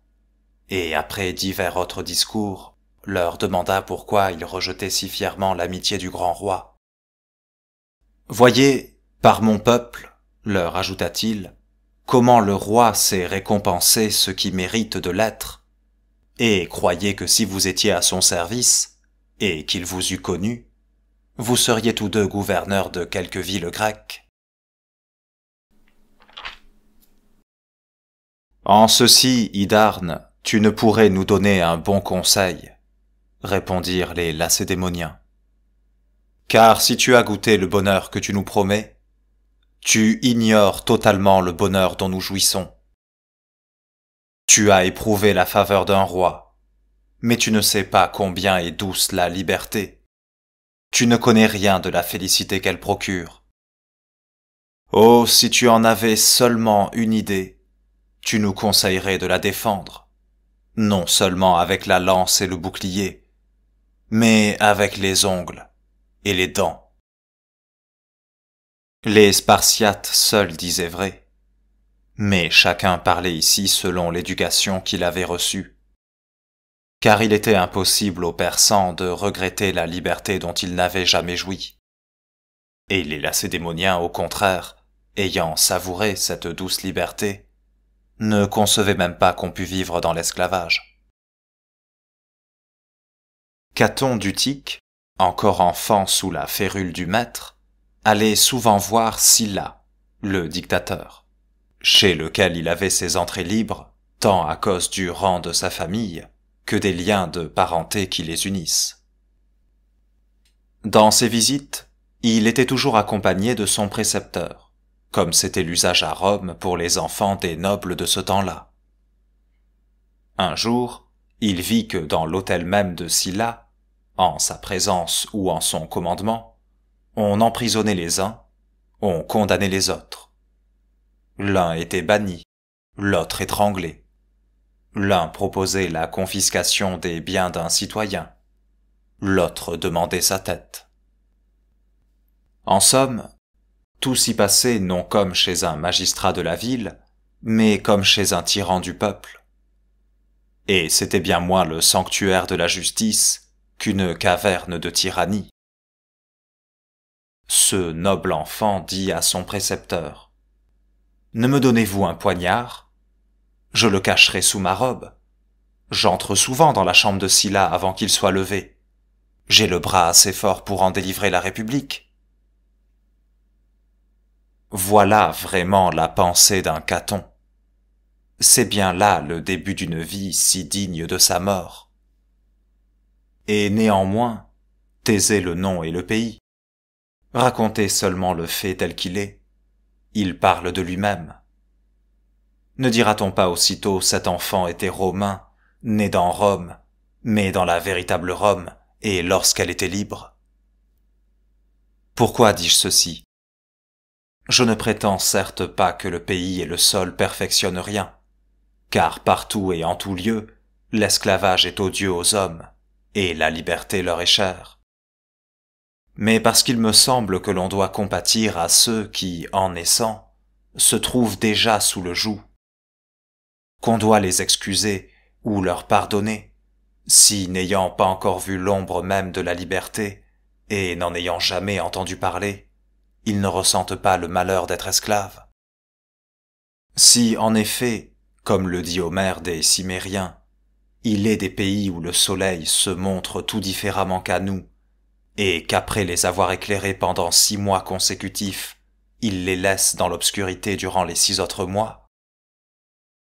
[SPEAKER 1] et après divers autres discours, leur demanda pourquoi ils rejetaient si fièrement l'amitié du grand roi. « Voyez, par mon peuple, leur ajouta-t-il, comment le roi sait récompenser ceux qui méritent de l'être, et croyez que si vous étiez à son service, et qu'il vous eût connu, vous seriez tous 2 gouverneurs de quelque ville grecque. » En ceci, Hydarne, tu ne pourrais nous donner un bon conseil, répondirent les Lacédémoniens. Car si tu as goûté le bonheur que tu nous promets, tu ignores totalement le bonheur dont nous jouissons. Tu as éprouvé la faveur d'un roi, mais tu ne sais pas combien est douce la liberté. Tu ne connais rien de la félicité qu'elle procure. Oh, si tu en avais seulement une idée, tu nous conseillerais de la défendre, non seulement avec la lance et le bouclier, mais avec les ongles et les dents. Les Spartiates seuls disaient vrai, mais chacun parlait ici selon l'éducation qu'il avait reçue, car il était impossible aux Persans de regretter la liberté dont ils n'avaient jamais joui. Et les Lacédémoniens, au contraire, ayant savouré cette douce liberté, ne concevaient même pas qu'on pût vivre dans l'esclavage. Caton d'Utique, encore enfant sous la férule du maître, allait souvent voir Sylla, le dictateur, chez lequel il avait ses entrées libres, tant à cause du rang de sa famille que des liens de parenté qui les unissent. Dans ses visites, il était toujours accompagné de son précepteur, comme c'était l'usage à Rome pour les enfants des nobles de ce temps-là. Un jour, il vit que dans l'hôtel même de Sylla, en sa présence ou en son commandement, on emprisonnait les uns, on condamnait les autres. L'un était banni, l'autre étranglé. L'un proposait la confiscation des biens d'un citoyen, l'autre demandait sa tête. En somme, tout s'y passait non comme chez un magistrat de la ville, mais comme chez un tyran du peuple. Et c'était bien moins le sanctuaire de la justice qu'une caverne de tyrannie. Ce noble enfant dit à son précepteur : « Ne me donnez-vous un poignard ? Je le cacherai sous ma robe. J'entre souvent dans la chambre de Sylla avant qu'il soit levé. J'ai le bras assez fort pour en délivrer la République. » Voilà vraiment la pensée d'un Caton. C'est bien là le début d'une vie si digne de sa mort. Et néanmoins, taisez le nom et le pays. Racontez seulement le fait tel qu'il est. Il parle de lui-même. Ne dira-t-on pas aussitôt cet enfant était romain, né dans Rome, mais dans la véritable Rome, et lorsqu'elle était libre? Pourquoi dis-je ceci? Je ne prétends certes pas que le pays et le sol perfectionnent rien, car partout et en tout lieu, l'esclavage est odieux aux hommes, et la liberté leur est chère. Mais parce qu'il me semble que l'on doit compatir à ceux qui, en naissant, se trouvent déjà sous le joug, qu'on doit les excuser ou leur pardonner, si, n'ayant pas encore vu l'ombre même de la liberté, et n'en ayant jamais entendu parler, ils ne ressentent pas le malheur d'être esclaves. Si, en effet, comme le dit Homère des Cimériens, il est des pays où le soleil se montre tout différemment qu'à nous, et qu'après les avoir éclairés pendant 6 mois consécutifs, il les laisse dans l'obscurité durant les 6 autres mois,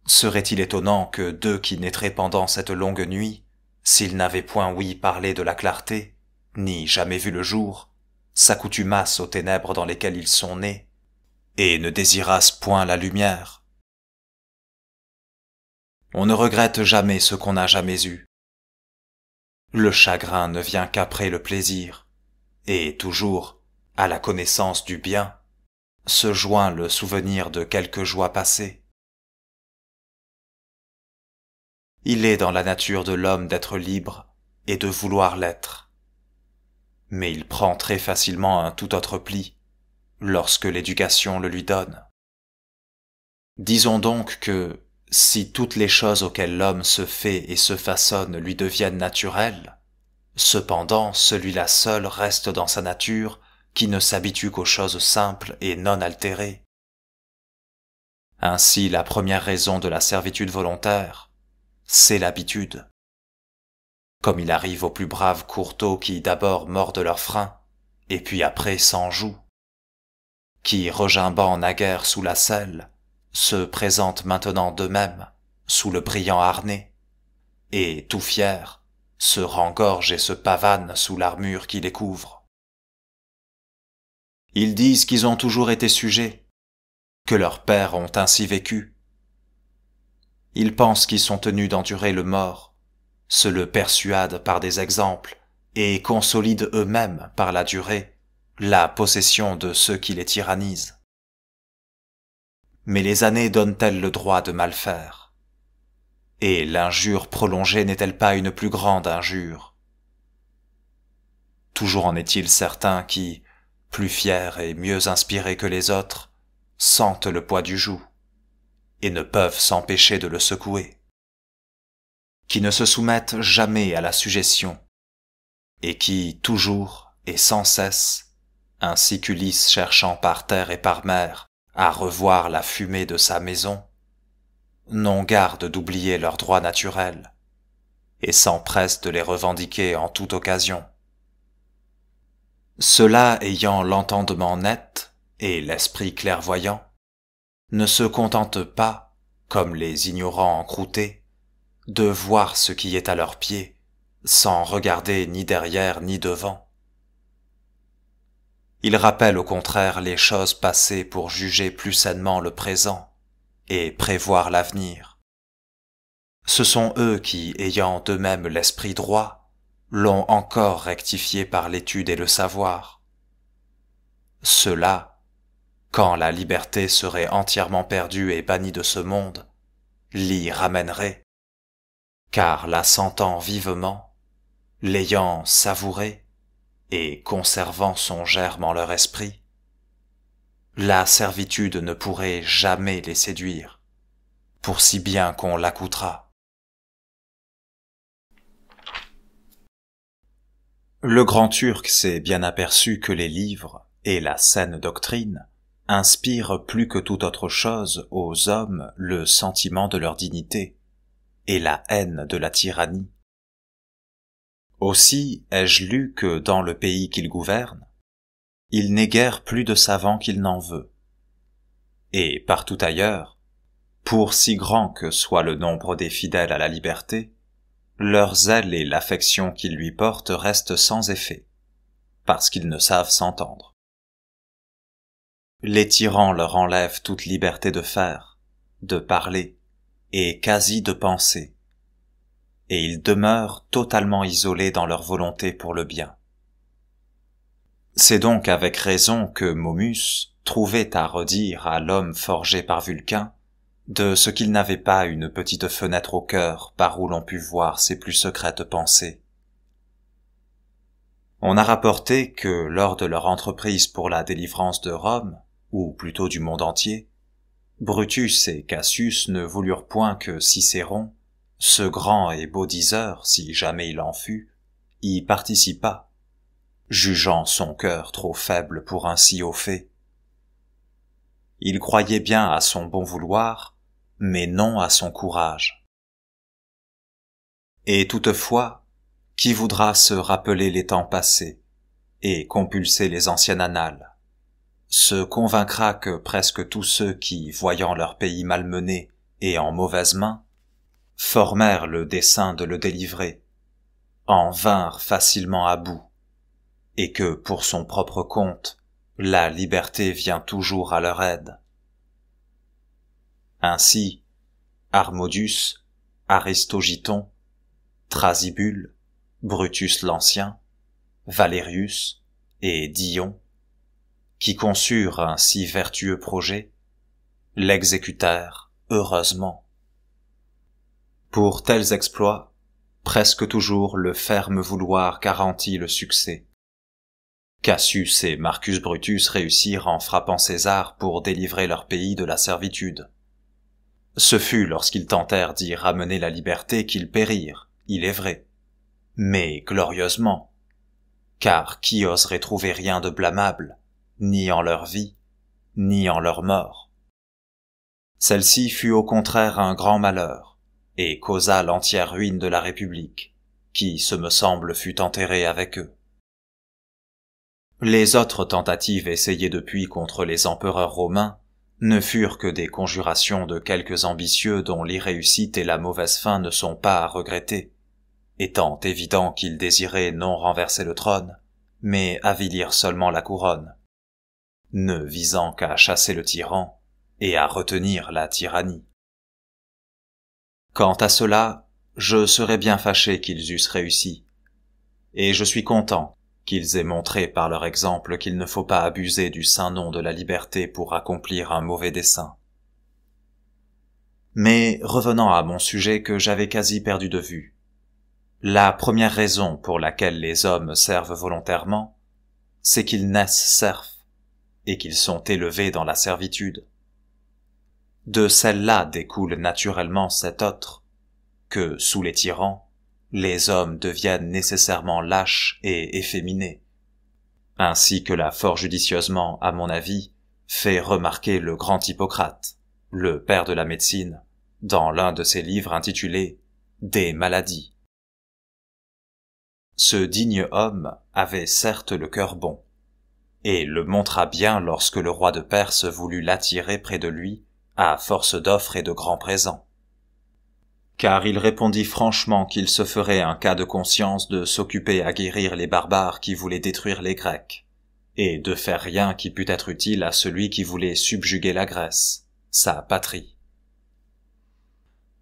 [SPEAKER 1] serait-il étonnant que 2 qui naîtraient pendant cette longue nuit, s'ils n'avaient point ouï parler de la clarté, ni jamais vu le jour, s'accoutumassent aux ténèbres dans lesquelles ils sont nés, et ne désirassent point la lumière? On ne regrette jamais ce qu'on n'a jamais eu. Le chagrin ne vient qu'après le plaisir, et toujours, à la connaissance du bien, se joint le souvenir de quelque joie passée. Il est dans la nature de l'homme d'être libre et de vouloir l'être. Mais il prend très facilement un tout autre pli, lorsque l'éducation le lui donne. Disons donc que, si toutes les choses auxquelles l'homme se fait et se façonne lui deviennent naturelles, cependant celui-là seul reste dans sa nature qui ne s'habitue qu'aux choses simples et non altérées. Ainsi la première raison de la servitude volontaire, c'est l'habitude. Comme il arrive aux plus braves courteaux qui d'abord mordent leurs freins, et puis après s'en jouent, qui, regimbant naguère sous la selle, se présentent maintenant d'eux-mêmes sous le brillant harnais, et, tout fiers, se rengorgent et se pavanent sous l'armure qui les couvre. Ils disent qu'ils ont toujours été sujets, que leurs pères ont ainsi vécu. Ils pensent qu'ils sont tenus d'endurer le mort, se le persuadent par des exemples, et consolident eux-mêmes par la durée la possession de ceux qui les tyrannisent. Mais les années donnent-elles le droit de mal faire? Et l'injure prolongée n'est-elle pas une plus grande injure? Toujours en est-il certains qui, plus fiers et mieux inspirés que les autres, sentent le poids du joug, et ne peuvent s'empêcher de le secouer, qui ne se soumettent jamais à la suggestion, et qui, toujours et sans cesse, ainsi qu'Ulysse cherchant par terre et par mer à revoir la fumée de sa maison, n'ont garde d'oublier leurs droits naturels, et s'empressent de les revendiquer en toute occasion. Ceux-là ayant l'entendement net et l'esprit clairvoyant, ne se contentent pas, comme les ignorants encroutés, de voir ce qui est à leurs pieds, sans regarder ni derrière ni devant. Ils rappellent au contraire les choses passées pour juger plus sainement le présent et prévoir l'avenir. Ce sont eux qui, ayant d'eux-mêmes l'esprit droit, l'ont encore rectifié par l'étude et le savoir. Ceux-là, quand la liberté serait entièrement perdue et bannie de ce monde, l'y ramèneraient, car la sentant vivement, l'ayant savourée et conservant son germe en leur esprit, la servitude ne pourrait jamais les séduire, pour si bien qu'on l'accoutera. Le grand Turc s'est bien aperçu que les livres et la saine doctrine inspirent plus que toute autre chose aux hommes le sentiment de leur dignité et la haine de la tyrannie. Aussi ai-je lu que dans le pays qu'il gouverne, il n'est guère plus de savants qu'il n'en veut. Et partout ailleurs, pour si grand que soit le nombre des fidèles à la liberté, leur zèle et l'affection qu'ils lui portent restent sans effet, parce qu'ils ne savent s'entendre. Les tyrans leur enlèvent toute liberté de faire, de parler, et quasi de penser, et ils demeurent totalement isolés dans leur volonté pour le bien. C'est donc avec raison que Momus trouvait à redire à l'homme forgé par Vulcain de ce qu'il n'avait pas une petite fenêtre au cœur par où l'on pût voir ses plus secrètes pensées. On a rapporté que lors de leur entreprise pour la délivrance de Rome, ou plutôt du monde entier, Brutus et Cassius ne voulurent point que Cicéron, ce grand et beau diseur, si jamais il en fut, y participât, jugeant son cœur trop faible pour un si haut fait. Il croyait bien à son bon vouloir, mais non à son courage. Et toutefois, qui voudra se rappeler les temps passés et compulser les anciennes annales, se convaincra que presque tous ceux qui, voyant leur pays malmené et en mauvaises mains, formèrent le dessein de le délivrer, en vinrent facilement à bout, et que, pour son propre compte, la liberté vient toujours à leur aide. Ainsi, Harmodius, Aristogiton, Thrasybule, Brutus l'Ancien, Valérius et Dion, qui conçurent un si vertueux projet, l'exécutèrent heureusement. Pour tels exploits, presque toujours le ferme vouloir garantit le succès. Cassius et Marcus Brutus réussirent en frappant César pour délivrer leur pays de la servitude. Ce fut lorsqu'ils tentèrent d'y ramener la liberté qu'ils périrent, il est vrai, mais glorieusement, car qui oserait trouver rien de blâmable, ni en leur vie, ni en leur mort? Celle-ci fut au contraire un grand malheur, et causa l'entière ruine de la République, qui, ce me semble, fut enterrée avec eux. Les autres tentatives essayées depuis contre les empereurs romains ne furent que des conjurations de quelques ambitieux dont l'irréussite et la mauvaise fin ne sont pas à regretter, étant évident qu'ils désiraient non renverser le trône, mais avilir seulement la couronne, ne visant qu'à chasser le tyran et à retenir la tyrannie. Quant à cela, je serais bien fâché qu'ils eussent réussi, et je suis content qu'ils aient montré par leur exemple qu'il ne faut pas abuser du saint nom de la liberté pour accomplir un mauvais dessein. Mais revenant à mon sujet que j'avais quasi perdu de vue, la première raison pour laquelle les hommes servent volontairement, c'est qu'ils naissent serfs, et qu'ils sont élevés dans la servitude. De celle-là découle naturellement cette autre, que, sous les tyrans, les hommes deviennent nécessairement lâches et efféminés, ainsi que l'a fort judicieusement, à mon avis, fait remarquer le grand Hippocrate, le père de la médecine, dans l'un de ses livres intitulés « Des maladies ». Ce digne homme avait certes le cœur bon, et le montra bien lorsque le roi de Perse voulut l'attirer près de lui à force d'offres et de grands présents. Car il répondit franchement qu'il se ferait un cas de conscience de s'occuper à guérir les barbares qui voulaient détruire les Grecs, et de faire rien qui pût être utile à celui qui voulait subjuguer la Grèce, sa patrie.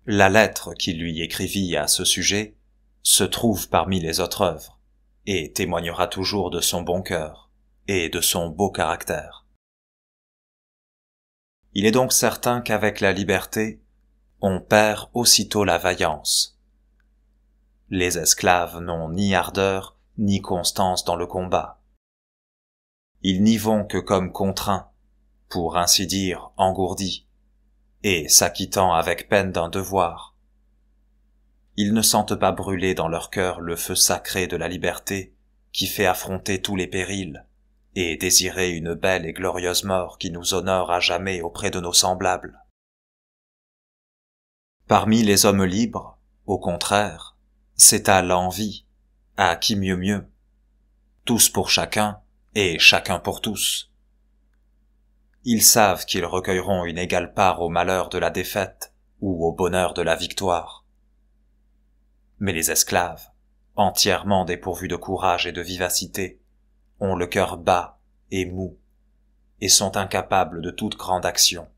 [SPEAKER 1] La lettre qu'il lui écrivit à ce sujet se trouve parmi les autres œuvres, et témoignera toujours de son bon cœur, et de son beau caractère. Il est donc certain qu'avec la liberté, on perd aussitôt la vaillance. Les esclaves n'ont ni ardeur, ni constance dans le combat. Ils n'y vont que comme contraints, pour ainsi dire engourdis, et s'acquittant avec peine d'un devoir. Ils ne sentent pas brûler dans leur cœur le feu sacré de la liberté qui fait affronter tous les périls, et désirer une belle et glorieuse mort qui nous honore à jamais auprès de nos semblables. Parmi les hommes libres, au contraire, c'est à l'envie, à qui mieux, tous pour chacun et chacun pour tous. Ils savent qu'ils recueilleront une égale part au malheur de la défaite ou au bonheur de la victoire. Mais les esclaves, entièrement dépourvus de courage et de vivacité, ont le cœur bas et mou, et sont incapables de toute grande action.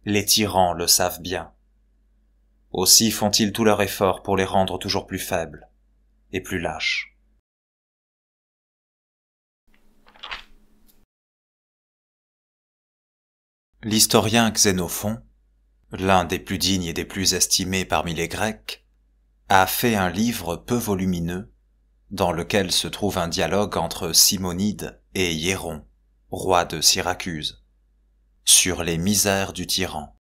[SPEAKER 1] Les tyrans le savent bien. Aussi font-ils tout leur effort pour les rendre toujours plus faibles et plus lâches. L'historien Xénophon, l'un des plus dignes et des plus estimés parmi les Grecs, a fait un livre peu volumineux dans lequel se trouve un dialogue entre Simonide et Hiéron, roi de Syracuse, sur les misères du tyran.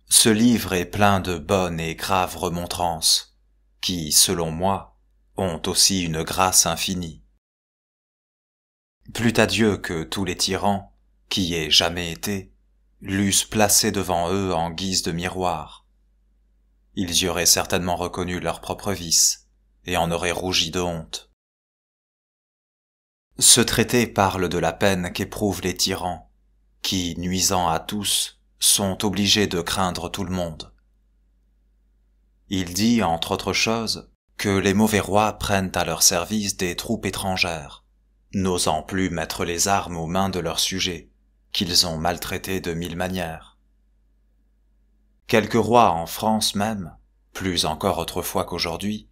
[SPEAKER 1] Ce livre est plein de bonnes et graves remontrances, qui, selon moi, ont aussi une grâce infinie. Plût à Dieu que tous les tyrans, qui aient jamais été, l'eussent placé devant eux en guise de miroir. Ils y auraient certainement reconnu leurs propres vices, et en auraient rougi de honte. Ce traité parle de la peine qu'éprouvent les tyrans, qui, nuisant à tous, sont obligés de craindre tout le monde. Il dit, entre autres choses, que les mauvais rois prennent à leur service des troupes étrangères, n'osant plus mettre les armes aux mains de leurs sujets, qu'ils ont maltraités de mille manières. Quelques rois en France même, plus encore autrefois qu'aujourd'hui,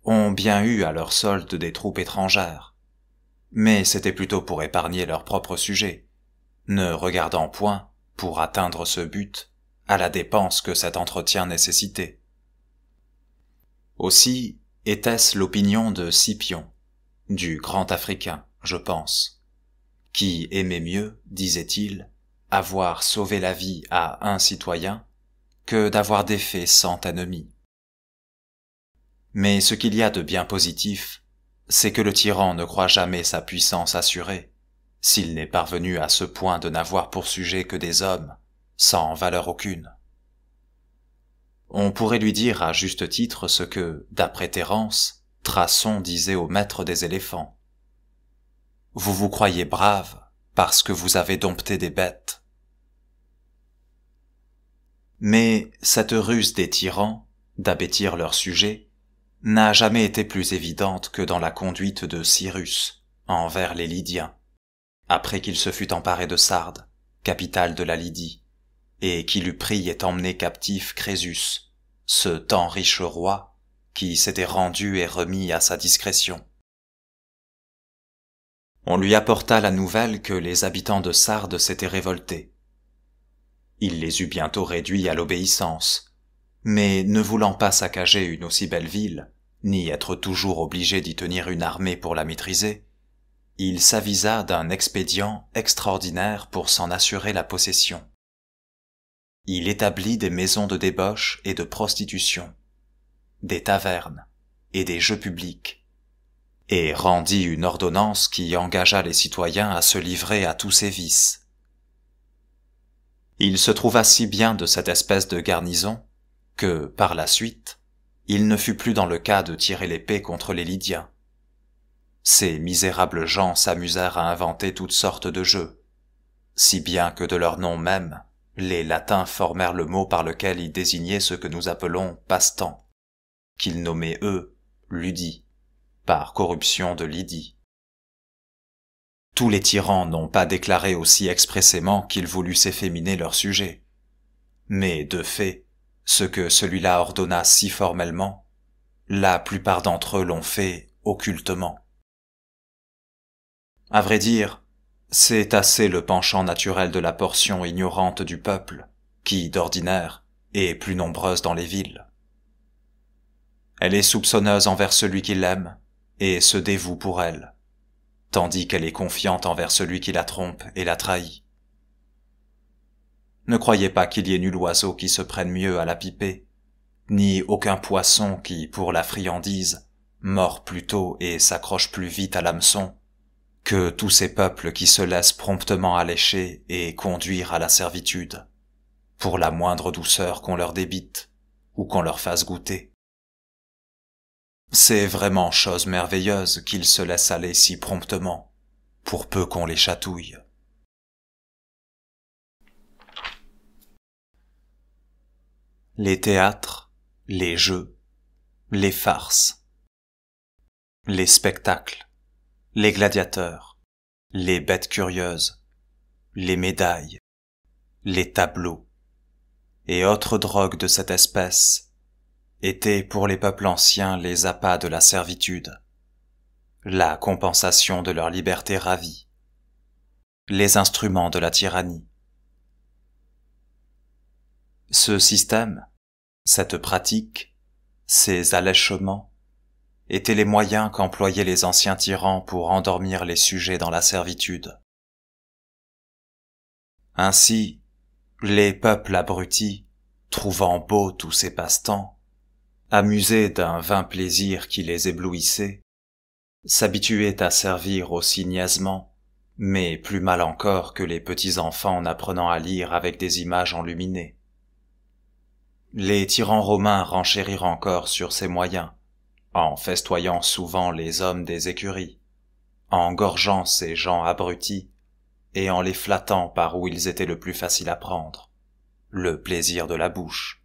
[SPEAKER 1] ont bien eu à leur solde des troupes étrangères, mais c'était plutôt pour épargner leurs propres sujets, ne regardant point, pour atteindre ce but, à la dépense que cet entretien nécessitait. Aussi était-ce l'opinion de Scipion, du grand Africain, je pense, qui aimait mieux, disait-il, avoir sauvé la vie à un citoyen que d'avoir défait 100 ennemis. Mais ce qu'il y a de bien positif, c'est que le tyran ne croit jamais sa puissance assurée, s'il n'est parvenu à ce point de n'avoir pour sujet que des hommes, sans valeur aucune. On pourrait lui dire à juste titre ce que, d'après Terence, Thrason disait au maître des éléphants. Vous vous croyez brave, parce que vous avez dompté des bêtes. Mais cette ruse des tyrans, d'abêtir leurs sujets, n'a jamais été plus évidente que dans la conduite de Cyrus envers les Lydiens, après qu'il se fut emparé de Sardes, capitale de la Lydie, et qu'il eut pris et emmené captif Crésus, ce tant riche roi qui s'était rendu et remis à sa discrétion. On lui apporta la nouvelle que les habitants de Sardes s'étaient révoltés. Il les eut bientôt réduits à l'obéissance, mais ne voulant pas saccager une aussi belle ville, ni être toujours obligé d'y tenir une armée pour la maîtriser, il s'avisa d'un expédient extraordinaire pour s'en assurer la possession. Il établit des maisons de débauche et de prostitution, des tavernes et des jeux publics, et rendit une ordonnance qui engagea les citoyens à se livrer à tous ces vices. Il se trouva si bien de cette espèce de garnison que, par la suite, il ne fut plus dans le cas de tirer l'épée contre les Lydiens. Ces misérables gens s'amusèrent à inventer toutes sortes de jeux, si bien que de leur nom même, les Latins formèrent le mot par lequel ils désignaient ce que nous appelons passe-temps, qu'ils nommaient eux ludie, par corruption de Lydie. Tous les tyrans n'ont pas déclaré aussi expressément qu'ils voulussent efféminer leur sujet, mais de fait, ce que celui-là ordonna si formellement, la plupart d'entre eux l'ont fait occultement. À vrai dire, c'est assez le penchant naturel de la portion ignorante du peuple, qui, d'ordinaire, est plus nombreuse dans les villes. Elle est soupçonneuse envers celui qui l'aime, et se dévoue pour elle, tandis qu'elle est confiante envers celui qui la trompe et la trahit. Ne croyez pas qu'il y ait nul oiseau qui se prenne mieux à la piper, ni aucun poisson qui, pour la friandise, mord plus tôt et s'accroche plus vite à l'hameçon, que tous ces peuples qui se laissent promptement allécher et conduire à la servitude, pour la moindre douceur qu'on leur débite, ou qu'on leur fasse goûter. C'est vraiment chose merveilleuse qu'ils se laissent aller si promptement, pour peu qu'on les chatouille. Les théâtres, les jeux, les farces, les spectacles, les gladiateurs, les bêtes curieuses, les médailles, les tableaux, et autres drogues de cette espèce, étaient pour les peuples anciens les appâts de la servitude, la compensation de leur liberté ravie, les instruments de la tyrannie. Ce système, cette pratique, ces allèchements, étaient les moyens qu'employaient les anciens tyrans pour endormir les sujets dans la servitude. Ainsi, les peuples abrutis, trouvant beaux tous ces passe-temps, amusés d'un vain plaisir qui les éblouissait, s'habituaient à servir aussi niaisement, mais plus mal encore que les petits enfants en apprenant à lire avec des images enluminées. Les tyrans romains renchérirent encore sur ces moyens, en festoyant souvent les hommes des écuries, en gorgeant ces gens abrutis, et en les flattant par où ils étaient le plus faciles à prendre, le plaisir de la bouche.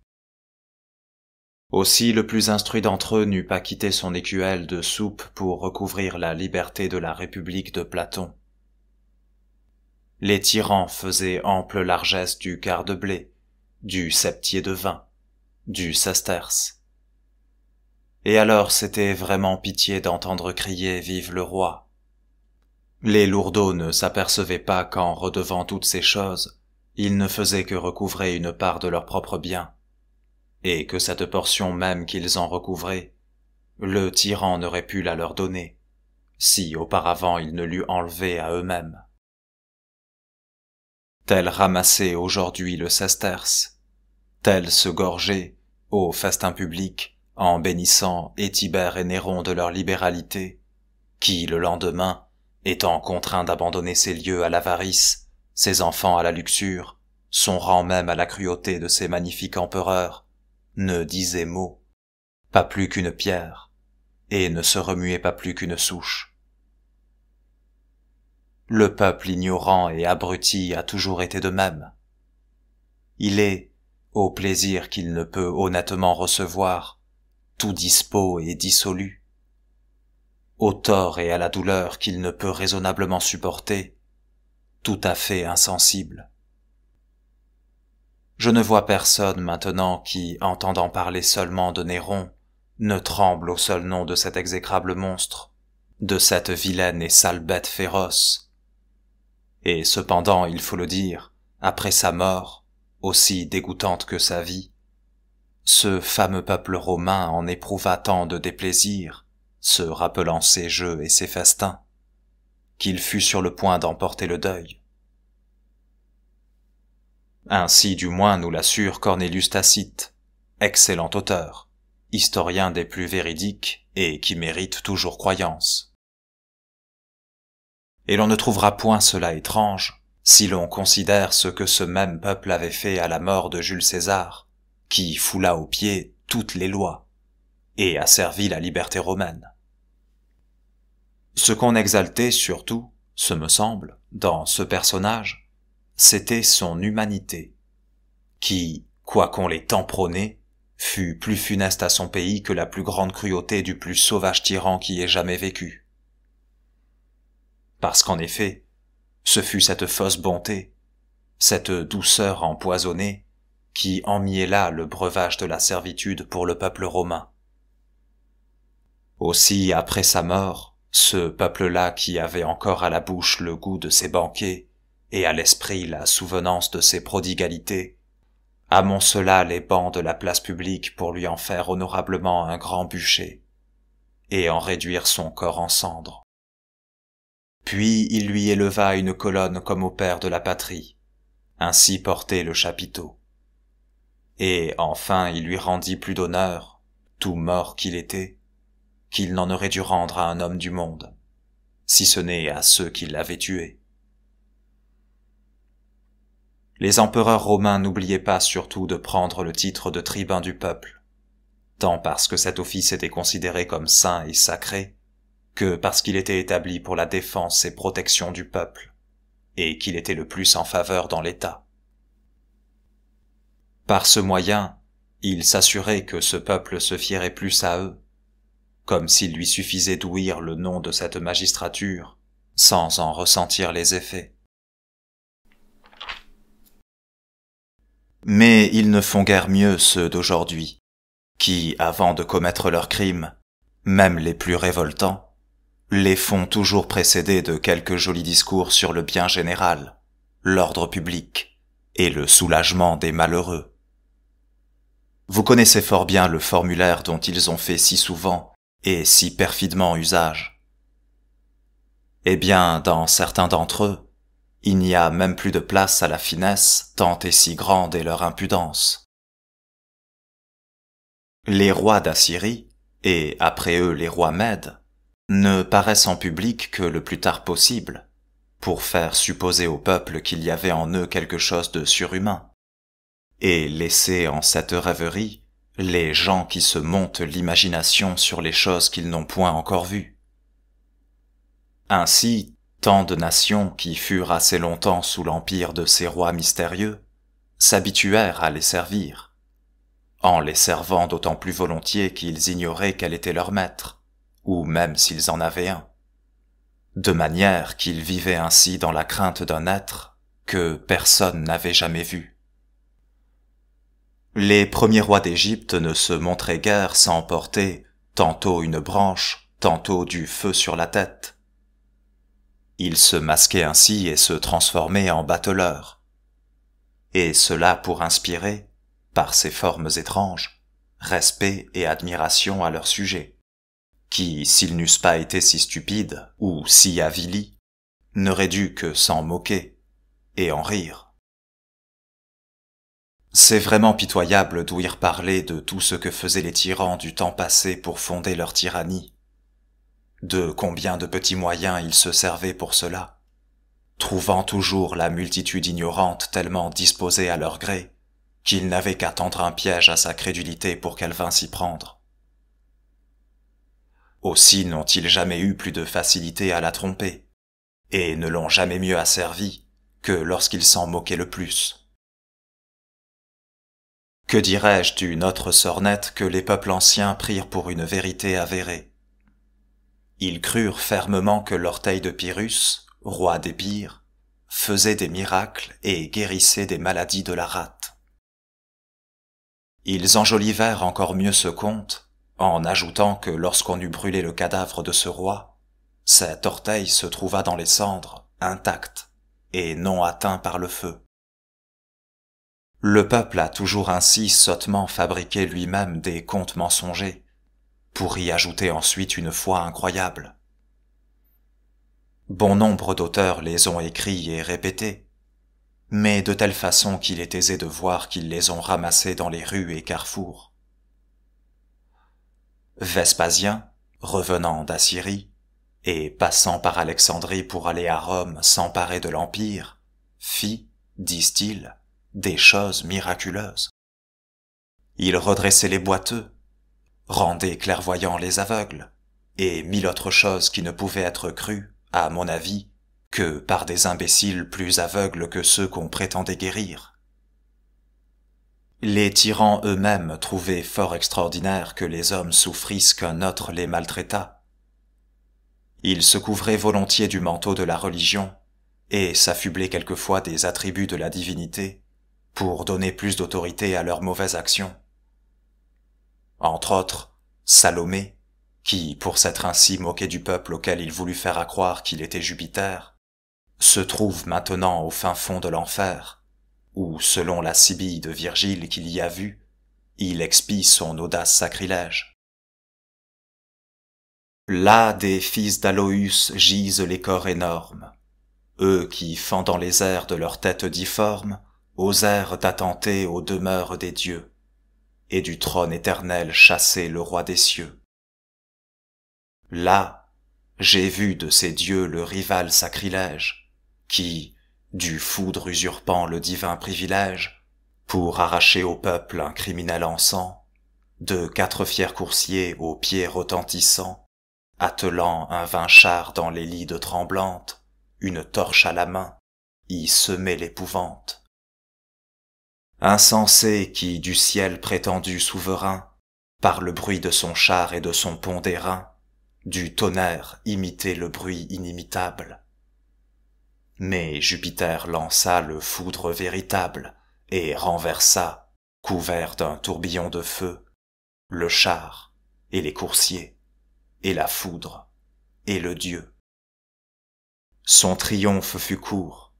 [SPEAKER 1] Aussi le plus instruit d'entre eux n'eût pas quitté son écuelle de soupe pour recouvrir la liberté de la République de Platon. Les tyrans faisaient ample largesse du quart de blé, du septier de vin, du sesterce. Et alors c'était vraiment pitié d'entendre crier « Vive le roi !» Les lourdeaux ne s'apercevaient pas qu'en redevant toutes ces choses, ils ne faisaient que recouvrer une part de leur propre bien, et que cette portion même qu'ils en recouvraient, le tyran n'aurait pu la leur donner, si auparavant il ne l'eût enlevée à eux-mêmes. Tel ramasser aujourd'hui le sesterce, tel se gorger, au festin public, en bénissant Étibère et Néron de leur libéralité, qui, le lendemain, étant contraint d'abandonner ses lieux à l'avarice, ses enfants à la luxure, son rang même à la cruauté de ces magnifiques empereurs, ne disait mot, pas plus qu'une pierre, et ne se remuait pas plus qu'une souche. le peuple ignorant et abruti a toujours été de même. Il est, au plaisir qu'il ne peut honnêtement recevoir, tout dispos et dissolu. Au tort et à la douleur qu'il ne peut raisonnablement supporter, tout à fait insensible. Je ne vois personne maintenant qui, entendant parler seulement de Néron, ne tremble au seul nom de cet exécrable monstre, de cette vilaine et sale bête féroce. Et cependant, il faut le dire, après sa mort, aussi dégoûtante que sa vie, ce fameux peuple romain en éprouva tant de déplaisir, se rappelant ses jeux et ses festins, qu'il fut sur le point d'emporter le deuil. Ainsi du moins nous l'assure Cornelius Tacite, excellent auteur, historien des plus véridiques et qui mérite toujours croyance. Et l'on ne trouvera point cela étrange si l'on considère ce que ce même peuple avait fait à la mort de Jules César, qui foula aux pieds toutes les lois et asservit la liberté romaine. Ce qu'on exaltait surtout, ce me semble, dans ce personnage, c'était son humanité, qui, quoiqu'on l'ait tant prônée, fut plus funeste à son pays que la plus grande cruauté du plus sauvage tyran qui ait jamais vécu. Parce qu'en effet, ce fut cette fausse bonté, cette douceur empoisonnée, qui emmiella le breuvage de la servitude pour le peuple romain. Aussi, après sa mort, ce peuple-là qui avait encore à la bouche le goût de ses banquets, et à l'esprit la souvenance de ses prodigalités, amoncela les bancs de la place publique pour lui en faire honorablement un grand bûcher, et en réduire son corps en cendres. Puis il lui éleva une colonne comme au père de la patrie, ainsi portait le chapiteau. Et enfin il lui rendit plus d'honneur, tout mort qu'il était, qu'il n'en aurait dû rendre à un homme du monde, si ce n'est à ceux qui l'avaient tué. Les empereurs romains n'oubliaient pas surtout de prendre le titre de tribun du peuple, tant parce que cet office était considéré comme saint et sacré, que parce qu'il était établi pour la défense et protection du peuple, et qu'il était le plus en faveur dans l'État. Par ce moyen, ils s'assuraient que ce peuple se fierait plus à eux, comme s'il lui suffisait d'ouïr le nom de cette magistrature, sans en ressentir les effets. Mais ils ne font guère mieux ceux d'aujourd'hui, qui, avant de commettre leurs crimes, même les plus révoltants, les font toujours précéder de quelques jolis discours sur le bien général, l'ordre public et le soulagement des malheureux. Vous connaissez fort bien le formulaire dont ils ont fait si souvent et si perfidement usage. Eh bien, dans certains d'entre eux, il n'y a même plus de place à la finesse, tant et si grande est leur impudence. Les rois d'Assyrie, et après eux les rois mèdes, ne paraissent en public que le plus tard possible, pour faire supposer au peuple qu'il y avait en eux quelque chose de surhumain, et laisser en cette rêverie les gens qui se montent l'imagination sur les choses qu'ils n'ont point encore vues. Ainsi, tant de nations qui furent assez longtemps sous l'empire de ces rois mystérieux s'habituèrent à les servir, en les servant d'autant plus volontiers qu'ils ignoraient quel était leur maître, ou même s'ils en avaient un, de manière qu'ils vivaient ainsi dans la crainte d'un être que personne n'avait jamais vu. Les premiers rois d'Égypte ne se montraient guère sans porter tantôt une branche, tantôt du feu sur la tête. Ils se masquaient ainsi et se transformaient en bateleurs, et cela pour inspirer, par ces formes étranges, respect et admiration à leur sujet, qui, s'ils n'eussent pas été si stupides ou si avilis, n'auraient dû que s'en moquer et en rire. C'est vraiment pitoyable d'ouïr parler de tout ce que faisaient les tyrans du temps passé pour fonder leur tyrannie, de combien de petits moyens ils se servaient pour cela, trouvant toujours la multitude ignorante tellement disposée à leur gré, qu'ils n'avaient qu'à tendre un piège à sa crédulité pour qu'elle vînt s'y prendre. Aussi n'ont-ils jamais eu plus de facilité à la tromper, et ne l'ont jamais mieux asservi que lorsqu'ils s'en moquaient le plus. Que dirais-je d'une autre sornette que les peuples anciens prirent pour une vérité avérée? Ils crurent fermement que l'orteil de Pyrrhus, roi d'Épire, faisait des miracles et guérissait des maladies de la rate. Ils enjolivèrent encore mieux ce conte, en ajoutant que lorsqu'on eut brûlé le cadavre de ce roi, cet orteil se trouva dans les cendres, intact, et non atteint par le feu. Le peuple a toujours ainsi sottement fabriqué lui-même des contes mensongers, pour y ajouter ensuite une foi incroyable. Bon nombre d'auteurs les ont écrits et répétés, mais de telle façon qu'il est aisé de voir qu'ils les ont ramassés dans les rues et carrefours. Vespasien, revenant d'Assyrie, et passant par Alexandrie pour aller à Rome s'emparer de l'Empire, fit, disent-ils, des choses miraculeuses. Il redressait les boiteux, rendait clairvoyants les aveugles, et mille autres choses qui ne pouvaient être crues, à mon avis, que par des imbéciles plus aveugles que ceux qu'on prétendait guérir. Les tyrans eux-mêmes trouvaient fort extraordinaire que les hommes souffrissent qu'un autre les maltraitât. Ils se couvraient volontiers du manteau de la religion, et s'affublaient quelquefois des attributs de la divinité, pour donner plus d'autorité à leurs mauvaises actions. Entre autres, Salomé, qui, pour s'être ainsi moqué du peuple auquel il voulut faire accroire qu'il était Jupiter, se trouve maintenant au fin fond de l'enfer, où, selon la Sibylle de Virgile qu'il y a vue, il expie son audace sacrilège. Là des fils d'Aloïs gisent les corps énormes, eux qui, fendant les airs de leur tête difforme, osèrent attenter aux demeures des dieux, et du trône éternel chasser le roi des cieux. Là, j'ai vu de ces dieux le rival sacrilège, qui, du foudre usurpant le divin privilège, pour arracher au peuple un criminel encens, de 4 fiers coursiers aux pieds retentissants, attelant un vain char dans les lides tremblantes, une torche à la main, y semait l'épouvante. Insensé qui, du ciel prétendu souverain, par le bruit de son char et de son pont d'airain, du tonnerre imiter le bruit inimitable. Mais Jupiter lança le foudre véritable et renversa, couvert d'un tourbillon de feu, le char et les coursiers, et la foudre et le dieu. Son triomphe fut court,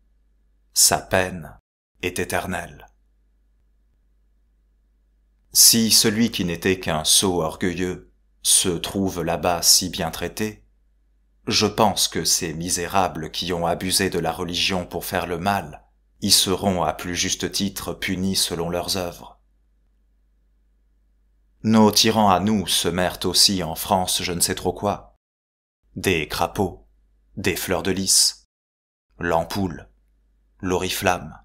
[SPEAKER 1] sa peine est éternelle. Si celui qui n'était qu'un sot orgueilleux se trouve là-bas si bien traité, je pense que ces misérables qui ont abusé de la religion pour faire le mal y seront à plus juste titre punis selon leurs œuvres. Nos tyrans à nous semèrent aussi en France je ne sais trop quoi, des crapauds, des fleurs de lys, l'ampoule, l'oriflamme.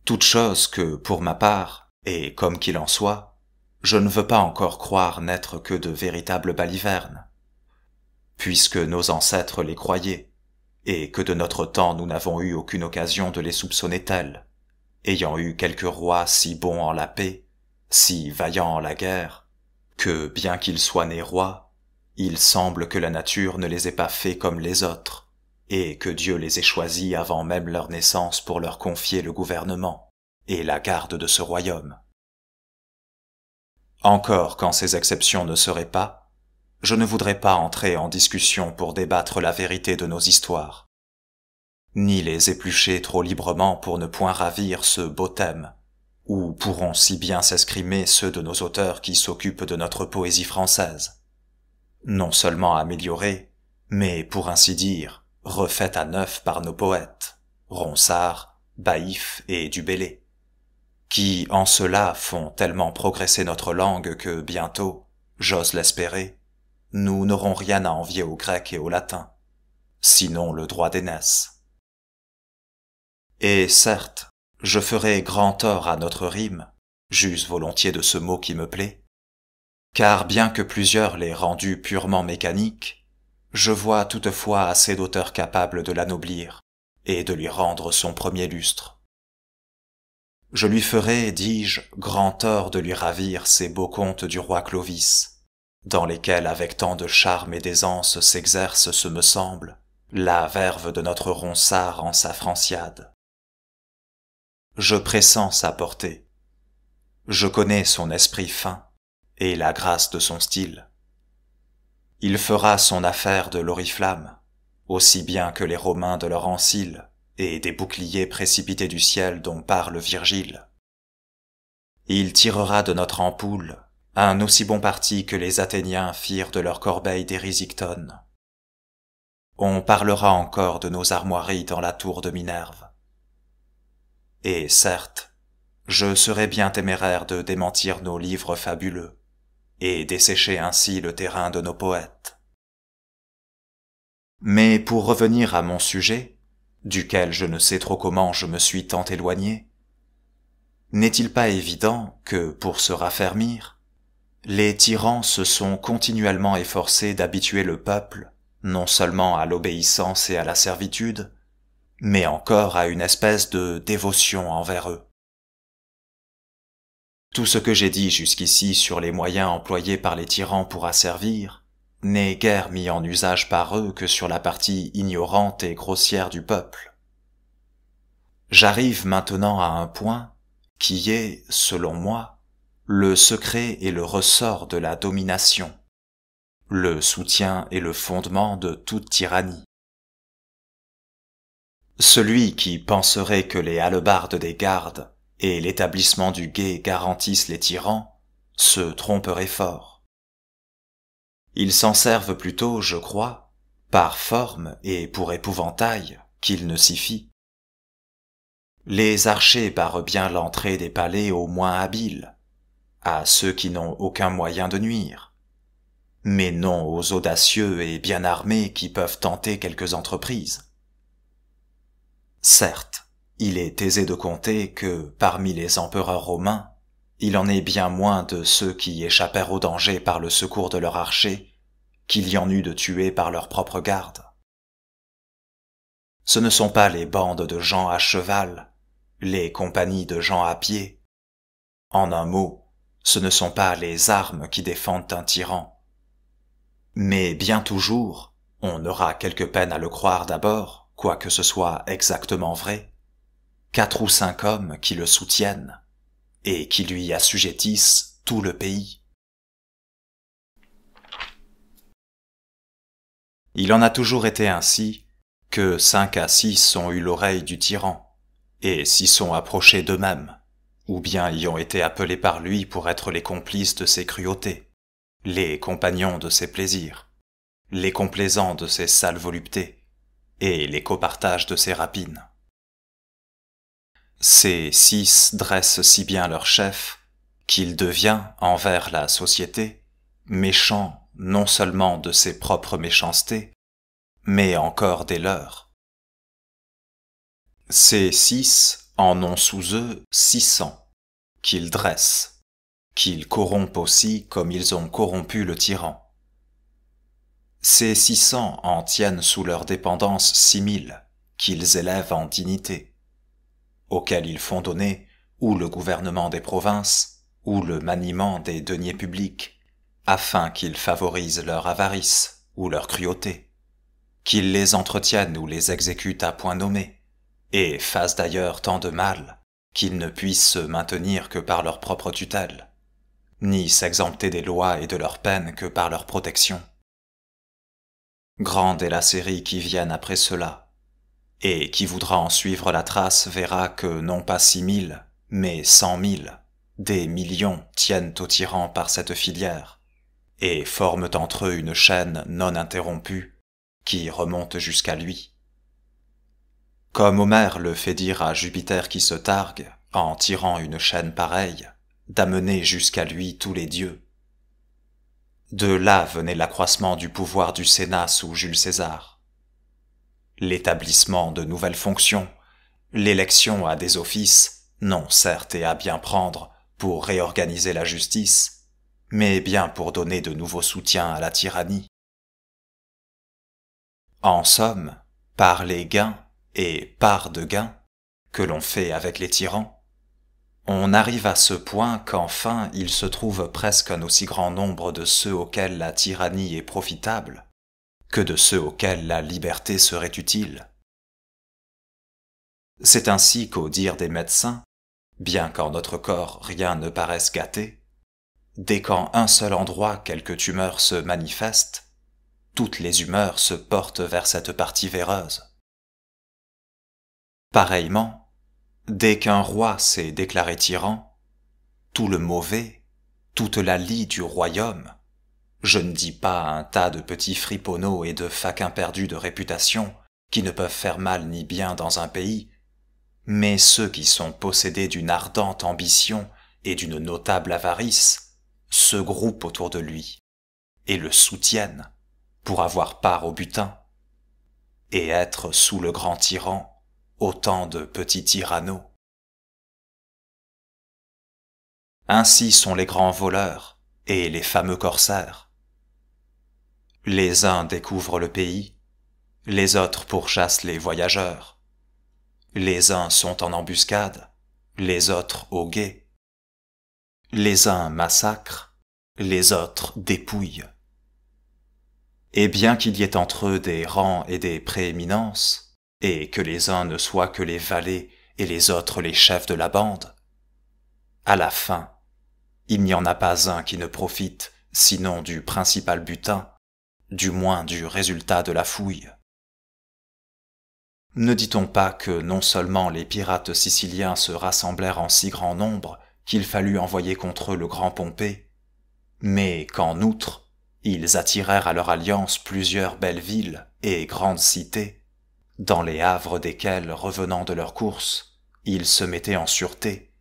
[SPEAKER 1] Toutes choses que, pour ma part, et comme qu'il en soit, je ne veux pas encore croire n'être que de véritables balivernes, puisque nos ancêtres les croyaient, et que de notre temps nous n'avons eu aucune occasion de les soupçonner tels, ayant eu quelques rois si bons en la paix, si vaillants en la guerre, que, bien qu'ils soient nés rois, il semble que la nature ne les ait pas faits comme les autres, et que Dieu les ait choisis avant même leur naissance pour leur confier le gouvernement et la garde de ce royaume. Encore quand ces exceptions ne seraient pas, je ne voudrais pas entrer en discussion pour débattre la vérité de nos histoires, ni les éplucher trop librement pour ne point ravir ce beau thème, où pourront si bien s'escrimer ceux de nos auteurs qui s'occupent de notre poésie française, non seulement améliorée, mais pour ainsi dire, refaite à neuf par nos poètes, Ronsard, Baïf et Du Bellay, qui en cela font tellement progresser notre langue que bientôt, j'ose l'espérer, nous n'aurons rien à envier aux Grecs et aux Latins, sinon le droit d'aînesse. Et certes, je ferai grand tort à notre rime, j'use volontiers de ce mot qui me plaît, car bien que plusieurs l'aient rendu purement mécanique, je vois toutefois assez d'auteurs capables de l'anoblir et de lui rendre son premier lustre. Je lui ferai, dis-je, grand tort de lui ravir ces beaux contes du roi Clovis, dans lesquels avec tant de charme et d'aisance s'exerce, ce me semble, la verve de notre Ronsard en sa Franciade. Je pressens sa portée. Je connais son esprit fin et la grâce de son style. Il fera son affaire de l'oriflamme, aussi bien que les Romains de leur ancile et des boucliers précipités du ciel dont parle Virgile. Il tirera de notre ampoule un aussi bon parti que les Athéniens firent de leur corbeille d'Érysictone. On parlera encore de nos armoiries dans la tour de Minerve. Et certes, je serais bien téméraire de démentir nos livres fabuleux, et dessécher ainsi le terrain de nos poètes. Mais pour revenir à mon sujet, duquel je ne sais trop comment je me suis tant éloigné, n'est-il pas évident que, pour se raffermir, les tyrans se sont continuellement efforcés d'habituer le peuple, non seulement à l'obéissance et à la servitude, mais encore à une espèce de dévotion envers eux. Tout ce que j'ai dit jusqu'ici sur les moyens employés par les tyrans pour asservir n'est guère mis en usage par eux que sur la partie ignorante et grossière du peuple. J'arrive maintenant à un point qui est, selon moi, le secret et le ressort de la domination, le soutien et le fondement de toute tyrannie. Celui qui penserait que les hallebardes des gardes et l'établissement du guet garantissent les tyrans se tromperait fort. Ils s'en servent plutôt, je crois, par forme et pour épouvantail qu'il ne s'y fie. Les archers barrent bien l'entrée des palais aux moins habiles, à ceux qui n'ont aucun moyen de nuire, mais non aux audacieux et bien armés qui peuvent tenter quelques entreprises. Certes, il est aisé de compter que, parmi les empereurs romains, il en est bien moins de ceux qui échappèrent au danger par le secours de leurs archers qu'il y en eut de tués par leur propre garde. Ce ne sont pas les bandes de gens à cheval, les compagnies de gens à pied. En un mot, ce ne sont pas les armes qui défendent un tyran. Mais bien toujours, on aura quelque peine à le croire d'abord, quoique ce soit exactement vrai, 4 ou 5 hommes qui le soutiennent et qui lui assujettissent tout le pays. Il en a toujours été ainsi que 5 à 6 ont eu l'oreille du tyran et s'y sont approchés d'eux-mêmes, ou bien y ont été appelés par lui pour être les complices de ses cruautés, les compagnons de ses plaisirs, les complaisants de ses sales voluptés et les copartages de ses rapines. Ces 6 dressent si bien leur chef qu'il devient, envers la société, méchant non seulement de ses propres méchancetés, mais encore des leurs. Ces 6 en ont sous eux 600, qu'ils dressent, qu'ils corrompent aussi comme ils ont corrompu le tyran. Ces 600 en tiennent sous leur dépendance 6000, qu'ils élèvent en dignité, auxquels ils font donner ou le gouvernement des provinces, ou le maniement des deniers publics, afin qu'ils favorisent leur avarice ou leur cruauté, qu'ils les entretiennent ou les exécutent à point nommé, et fassent d'ailleurs tant de mal qu'ils ne puissent se maintenir que par leur propre tutelle, ni s'exempter des lois et de leurs peines que par leur protection. Grande est la série qui vienne après cela, et qui voudra en suivre la trace verra que non pas 6000, mais 100 000, des millions tiennent au tyran par cette filière, et forment entre eux une chaîne non interrompue qui remonte jusqu'à lui. Comme Homère le fait dire à Jupiter qui se targue, en tirant une chaîne pareille, d'amener jusqu'à lui tous les dieux. De là venait l'accroissement du pouvoir du Sénat sous Jules César, l'établissement de nouvelles fonctions, l'élection à des offices, non certes et à bien prendre pour réorganiser la justice, mais bien pour donner de nouveaux soutiens à la tyrannie. En somme, par les gains et par de gains que l'on fait avec les tyrans, on arrive à ce point qu'enfin il se trouve presque un aussi grand nombre de ceux auxquels la tyrannie est profitable que de ceux auxquels la liberté serait utile. C'est ainsi qu'au dire des médecins, bien qu'en notre corps rien ne paraisse gâté, dès qu'en un seul endroit quelque tumeur se manifeste, toutes les humeurs se portent vers cette partie véreuse. Pareillement, dès qu'un roi s'est déclaré tyran, tout le mauvais, toute la lie du royaume, je ne dis pas un tas de petits friponneaux et de faquins perdus de réputation qui ne peuvent faire mal ni bien dans un pays, mais ceux qui sont possédés d'une ardente ambition et d'une notable avarice se groupent autour de lui et le soutiennent pour avoir part au butin et être sous le grand tyran autant de petits tyranneaux. Ainsi sont les grands voleurs et les fameux corsaires. Les uns découvrent le pays, les autres pourchassent les voyageurs. Les uns sont en embuscade, les autres au guet. Les uns massacrent, les autres dépouillent. Et bien qu'il y ait entre eux des rangs et des prééminences, et que les uns ne soient que les valets et les autres les chefs de la bande, à la fin, il n'y en a pas un qui ne profite sinon du principal butin, du moins du résultat de la fouille. Ne dit-on pas que non seulement les pirates siciliens se rassemblèrent en si grand nombre qu'il fallut envoyer contre eux le grand Pompée, mais qu'en outre, ils attirèrent à leur alliance plusieurs belles villes et grandes cités, dans les havres desquelles, revenant de leur course, ils se mettaient en sûreté,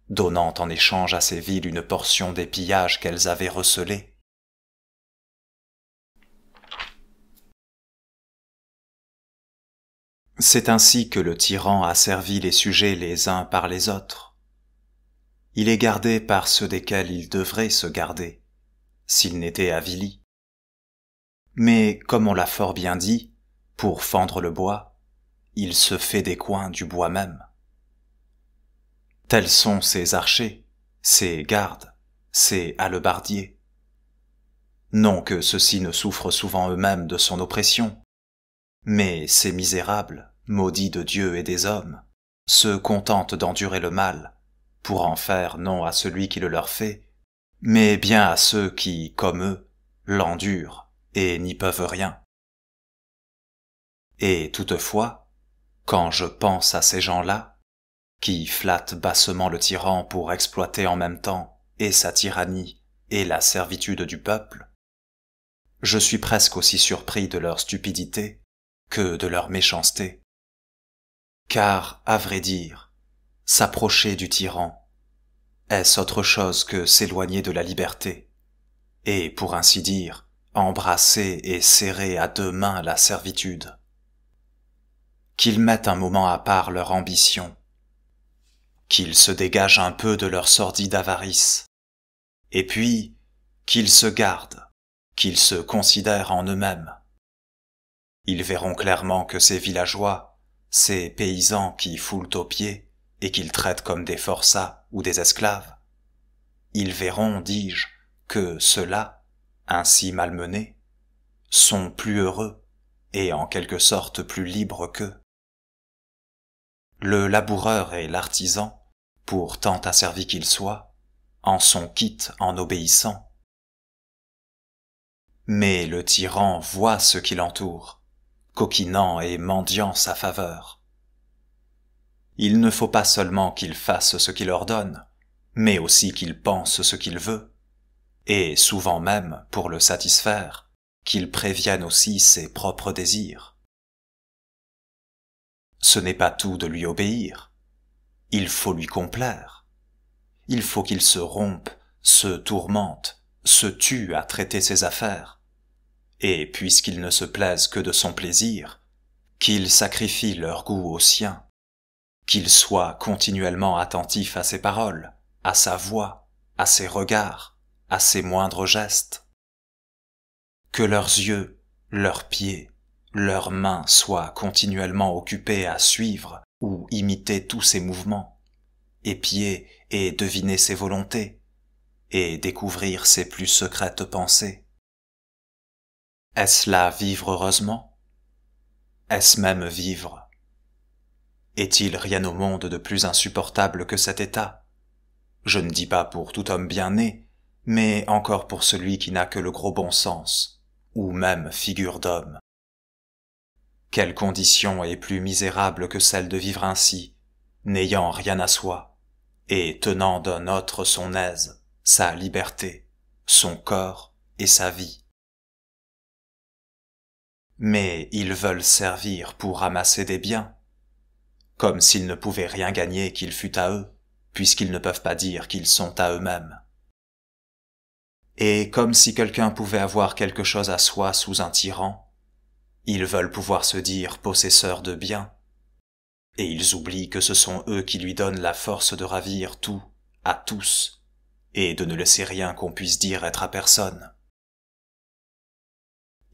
[SPEAKER 1] donnant en échange à ces villes une portion des pillages qu'elles avaient recelés. C'est ainsi que le tyran a servi les sujets les uns par les autres. Il est gardé par ceux desquels il devrait se garder, s'il n'était avili. Mais, comme on l'a fort bien dit, pour fendre le bois, il se fait des coins du bois même. Tels sont ses archers, ses gardes, ses hallebardiers. Non que ceux-ci ne souffrent souvent eux-mêmes de son oppression, mais ces misérables, maudits de Dieu et des hommes, se contentent d'endurer le mal, pour en faire non à celui qui le leur fait, mais bien à ceux qui, comme eux, l'endurent et n'y peuvent rien. Et toutefois, quand je pense à ces gens-là, qui flattent bassement le tyran pour exploiter en même temps et sa tyrannie et la servitude du peuple, je suis presque aussi surpris de leur stupidité que de leur méchanceté. Car, à vrai dire, s'approcher du tyran, est-ce autre chose que s'éloigner de la liberté, et, pour ainsi dire, embrasser et serrer à deux mains la servitude? Qu'ils mettent un moment à part leur ambition, qu'ils se dégagent un peu de leur sordide avarice, et puis qu'ils se gardent, qu'ils se considèrent en eux-mêmes. Ils verront clairement que ces villageois, ces paysans qui foulent aux pieds et qu'ils traitent comme des forçats ou des esclaves, ils verront, dis-je, que ceux-là, ainsi malmenés, sont plus heureux et en quelque sorte plus libres qu'eux. Le laboureur et l'artisan, pour tant asservis qu'ils soient, en sont quittes en obéissant. Mais le tyran voit ce qui l'entoure, coquinant et mendiant sa faveur. Il ne faut pas seulement qu'il fasse ce qu'il ordonne, mais aussi qu'il pense ce qu'il veut, et souvent même, pour le satisfaire, qu'il prévienne aussi ses propres désirs. Ce n'est pas tout de lui obéir, il faut lui complaire. Il faut qu'il se rompe, se tourmente, se tue à traiter ses affaires, et puisqu'il ne se plaise que de son plaisir, qu'il sacrifie leur goût au sien, qu'il soit continuellement attentif à ses paroles, à sa voix, à ses regards, à ses moindres gestes. Que leurs yeux, leurs pieds, leurs mains soient continuellement occupées à suivre ou imiter tous ses mouvements, épier et deviner ses volontés, et découvrir ses plus secrètes pensées. Est-ce là vivre heureusement? Est-ce même vivre? Est-il rien au monde de plus insupportable que cet état? Je ne dis pas pour tout homme bien né, mais encore pour celui qui n'a que le gros bon sens, ou même figure d'homme. Quelle condition est plus misérable que celle de vivre ainsi, n'ayant rien à soi, et tenant d'un autre son aise, sa liberté, son corps et sa vie? Mais ils veulent servir pour ramasser des biens, comme s'ils ne pouvaient rien gagner qu'il fût à eux, puisqu'ils ne peuvent pas dire qu'ils sont à eux-mêmes. Et comme si quelqu'un pouvait avoir quelque chose à soi sous un tyran, ils veulent pouvoir se dire possesseurs de biens, et ils oublient que ce sont eux qui lui donnent la force de ravir tout, à tous, et de ne laisser rien qu'on puisse dire être à personne.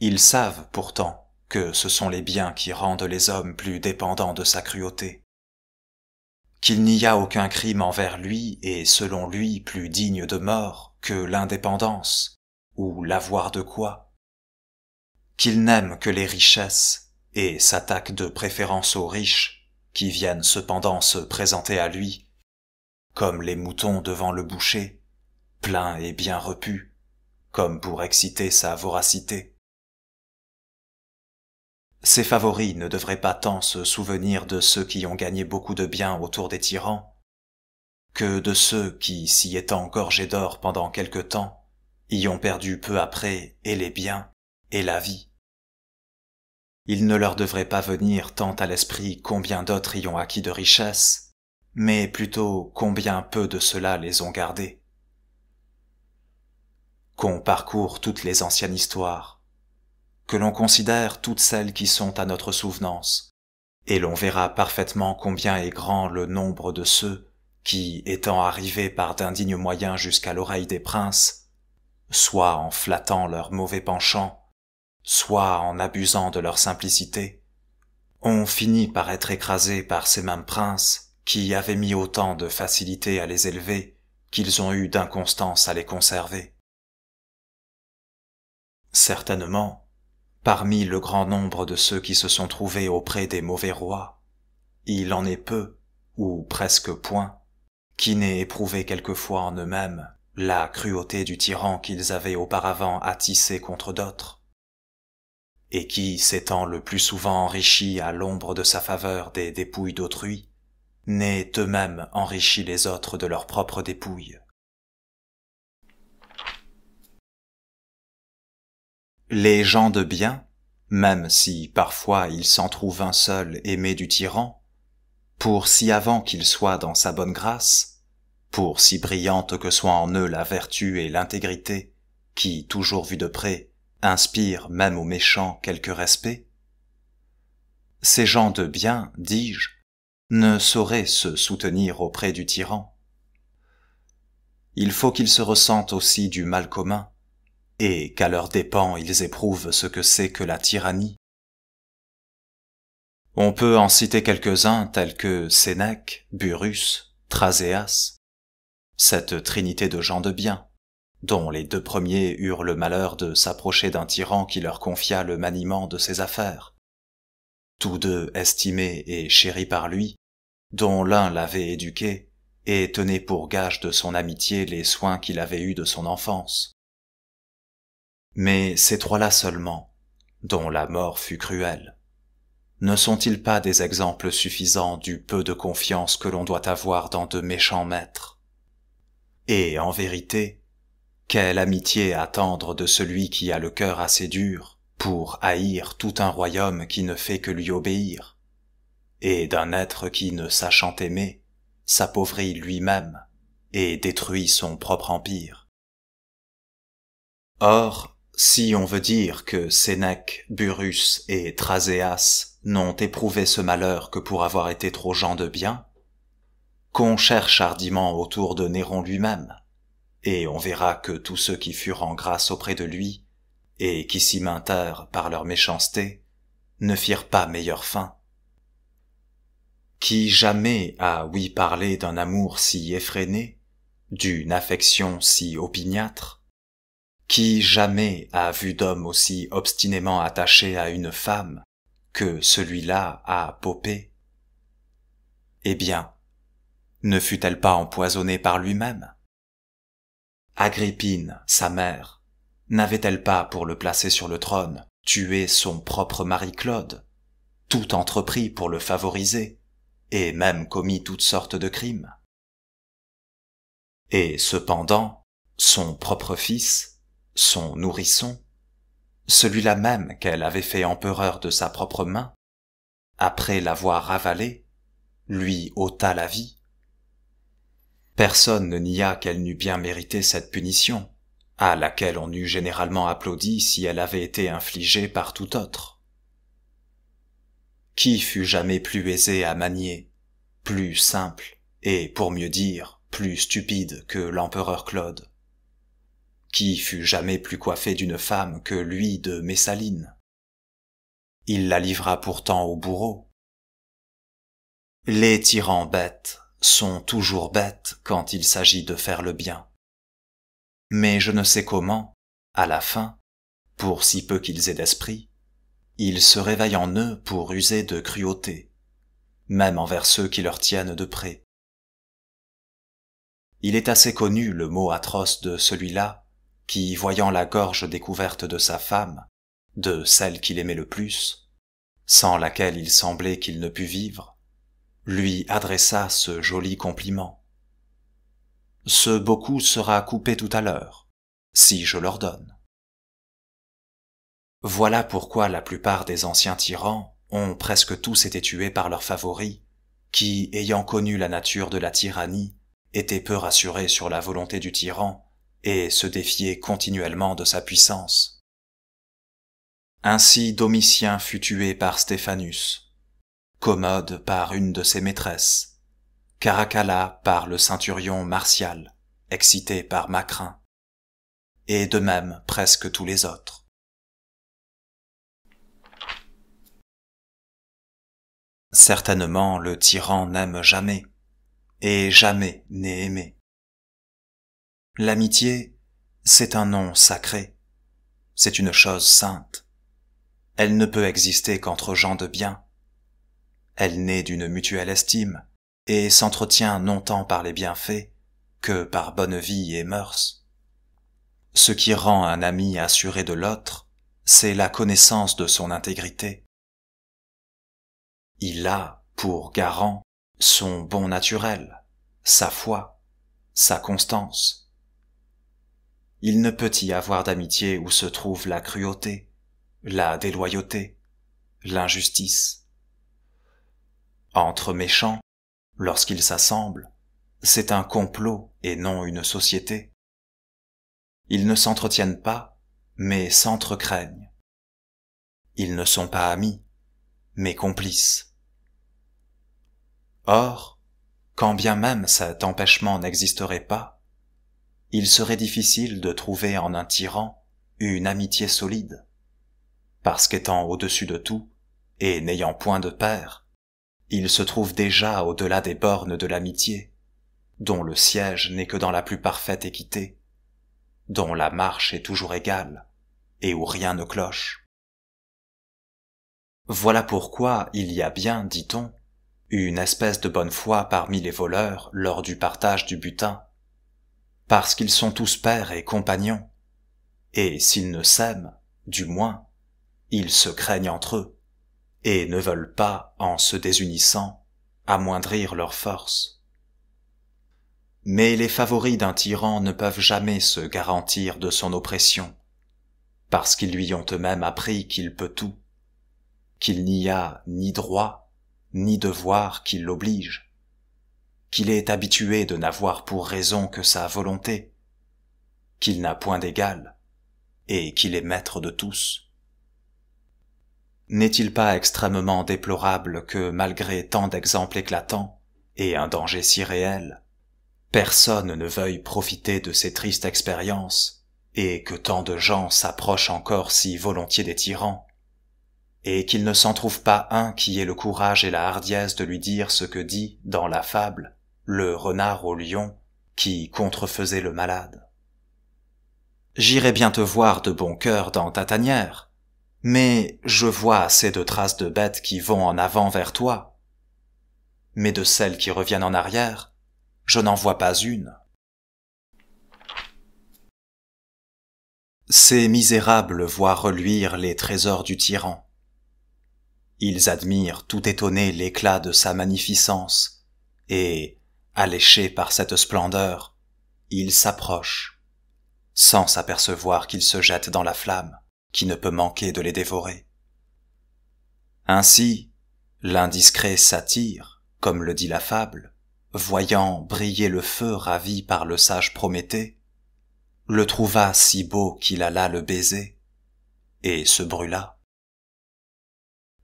[SPEAKER 1] Ils savent pourtant que ce sont les biens qui rendent les hommes plus dépendants de sa cruauté, qu'il n'y a aucun crime envers lui et selon lui plus digne de mort que l'indépendance ou l'avoir de quoi, qu'il n'aime que les richesses et s'attaque de préférence aux riches qui viennent cependant se présenter à lui comme les moutons devant le boucher, pleins et bien repus, comme pour exciter sa voracité. Ses favoris ne devraient pas tant se souvenir de ceux qui ont gagné beaucoup de biens autour des tyrans, que de ceux qui, s'y étant gorgés d'or pendant quelque temps, y ont perdu peu après et les biens et la vie. Il ne leur devrait pas venir tant à l'esprit combien d'autres y ont acquis de richesses, mais plutôt combien peu de ceux-là les ont gardés. Qu'on parcourt toutes les anciennes histoires, que l'on considère toutes celles qui sont à notre souvenance, et l'on verra parfaitement combien est grand le nombre de ceux qui, étant arrivés par d'indignes moyens jusqu'à l'oreille des princes, soit en flattant leur mauvais penchant, soit en abusant de leur simplicité, ont fini par être écrasés par ces mêmes princes qui avaient mis autant de facilité à les élever qu'ils ont eu d'inconstance à les conserver. Certainement, parmi le grand nombre de ceux qui se sont trouvés auprès des mauvais rois, il en est peu, ou presque point, qui n'aient éprouvé quelquefois en eux-mêmes la cruauté du tyran qu'ils avaient auparavant attissé contre d'autres, et qui, s'étant le plus souvent enrichis à l'ombre de sa faveur des dépouilles d'autrui, n'aient eux-mêmes enrichi les autres de leurs propres dépouilles. Les gens de bien, même si parfois il s'en trouve un seul aimé du tyran, pour si avant qu'il soit dans sa bonne grâce, pour si brillante que soit en eux la vertu et l'intégrité, qui, toujours vus de près, inspirent même aux méchants quelque respect, ces gens de bien, dis-je, ne sauraient se soutenir auprès du tyran. Il faut qu'ils se ressentent aussi du mal commun, et qu'à leurs dépens ils éprouvent ce que c'est que la tyrannie. On peut en citer quelques-uns tels que Sénèque, Burrus, Thraséas, cette trinité de gens de bien, dont les deux premiers eurent le malheur de s'approcher d'un tyran qui leur confia le maniement de ses affaires, tous deux estimés et chéris par lui, dont l'un l'avait éduqué et tenait pour gage de son amitié les soins qu'il avait eus de son enfance. Mais ces trois-là seulement, dont la mort fut cruelle, ne sont-ils pas des exemples suffisants du peu de confiance que l'on doit avoir dans de méchants maîtres? Et en vérité, quelle amitié attendre de celui qui a le cœur assez dur pour haïr tout un royaume qui ne fait que lui obéir, et d'un être qui, ne sachant aimer, s'appauvrit lui-même et détruit son propre empire? Or, si on veut dire que Sénèque, Burrus et Thraséas n'ont éprouvé ce malheur que pour avoir été trop gens de bien, qu'on cherche hardiment autour de Néron lui-même, et on verra que tous ceux qui furent en grâce auprès de lui, et qui s'y maintinrent par leur méchanceté, ne firent pas meilleure fin. Qui jamais a ouï parler d'un amour si effréné, d'une affection si opiniâtre? Qui jamais a vu d'homme aussi obstinément attaché à une femme que celui-là à Popée? Eh bien, ne fut-elle pas empoisonnée par lui-même? Agrippine, sa mère, n'avait-elle pas, pour le placer sur le trône, tué son propre mari Claude, tout entrepris pour le favoriser, et même commis toutes sortes de crimes? Et cependant, son propre fils, son nourrisson, celui-là même qu'elle avait fait empereur de sa propre main, après l'avoir avalé, lui ôta la vie. Personne ne nia qu'elle n'eût bien mérité cette punition, à laquelle on eût généralement applaudi si elle avait été infligée par tout autre. Qui fut jamais plus aisé à manier, plus simple, et, pour mieux dire, plus stupide que l'empereur Claude? Qui fut jamais plus coiffé d'une femme que lui de Messaline? Il la livra pourtant au bourreau. Les tyrans bêtes sont toujours bêtes quand il s'agit de faire le bien. Mais je ne sais comment, à la fin, pour si peu qu'ils aient d'esprit, ils se réveillent en eux pour user de cruauté, même envers ceux qui leur tiennent de près. Il est assez connu le mot atroce de celui-là qui, voyant la gorge découverte de sa femme, de celle qu'il aimait le plus, sans laquelle il semblait qu'il ne pût vivre, lui adressa ce joli compliment. Ce beaucoup sera coupé tout à l'heure, si je l'ordonne. Voilà pourquoi la plupart des anciens tyrans ont presque tous été tués par leurs favoris, qui, ayant connu la nature de la tyrannie, étaient peu rassurés sur la volonté du tyran et se défiaient continuellement de sa puissance. Ainsi Domitien fut tué par Stéphanus, Commode par une de ses maîtresses, Caracalla par le centurion Martial, excité par Macrin, et de même presque tous les autres. Certainement le tyran n'aime jamais, et jamais n'est aimé. L'amitié, c'est un nom sacré, c'est une chose sainte. Elle ne peut exister qu'entre gens de bien. Elle naît d'une mutuelle estime, et s'entretient non tant par les bienfaits que par bonne vie et mœurs. Ce qui rend un ami assuré de l'autre, c'est la connaissance de son intégrité. Il a, pour garant, son bon naturel, sa foi, sa constance. Il ne peut y avoir d'amitié où se trouve la cruauté, la déloyauté, l'injustice. Entre méchants, lorsqu'ils s'assemblent, c'est un complot et non une société. Ils ne s'entretiennent pas, mais s'entrecraignent. Ils ne sont pas amis, mais complices. Or, quand bien même cet empêchement n'existerait pas, il serait difficile de trouver en un tyran une amitié solide, parce qu'étant au-dessus de tout, et n'ayant point de père, il se trouve déjà au-delà des bornes de l'amitié, dont le siège n'est que dans la plus parfaite équité, dont la marche est toujours égale, et où rien ne cloche. Voilà pourquoi il y a bien, dit-on, une espèce de bonne foi parmi les voleurs lors du partage du butin, parce qu'ils sont tous pères et compagnons, et s'ils ne s'aiment, du moins, ils se craignent entre eux, et ne veulent pas, en se désunissant, amoindrir leur force. Mais les favoris d'un tyran ne peuvent jamais se garantir de son oppression, parce qu'ils lui ont eux-mêmes appris qu'il peut tout, qu'il n'y a ni droit, ni devoir qui l'oblige, qu'il est habitué de n'avoir pour raison que sa volonté, qu'il n'a point d'égal, et qu'il est maître de tous. N'est-il pas extrêmement déplorable que, malgré tant d'exemples éclatants, et un danger si réel, personne ne veuille profiter de ces tristes expériences, et que tant de gens s'approchent encore si volontiers des tyrans? et qu'il ne s'en trouve pas un qui ait le courage et la hardiesse de lui dire ce que dit, dans la fable, le renard au lion qui contrefaisait le malade. J'irai bien te voir de bon cœur dans ta tanière, mais je vois assez de traces de bêtes qui vont en avant vers toi. Mais de celles qui reviennent en arrière, je n'en vois pas une. Ces misérables voient reluire les trésors du tyran. Ils admirent tout étonnés l'éclat de sa magnificence, et, alléchés par cette splendeur, ils s'approchent, sans s'apercevoir qu'ils se jettent dans la flamme, qui ne peut manquer de les dévorer. Ainsi, l'indiscret satyre, comme le dit la fable, voyant briller le feu ravi par le sage Prométhée, le trouva si beau qu'il alla le baiser, et se brûla.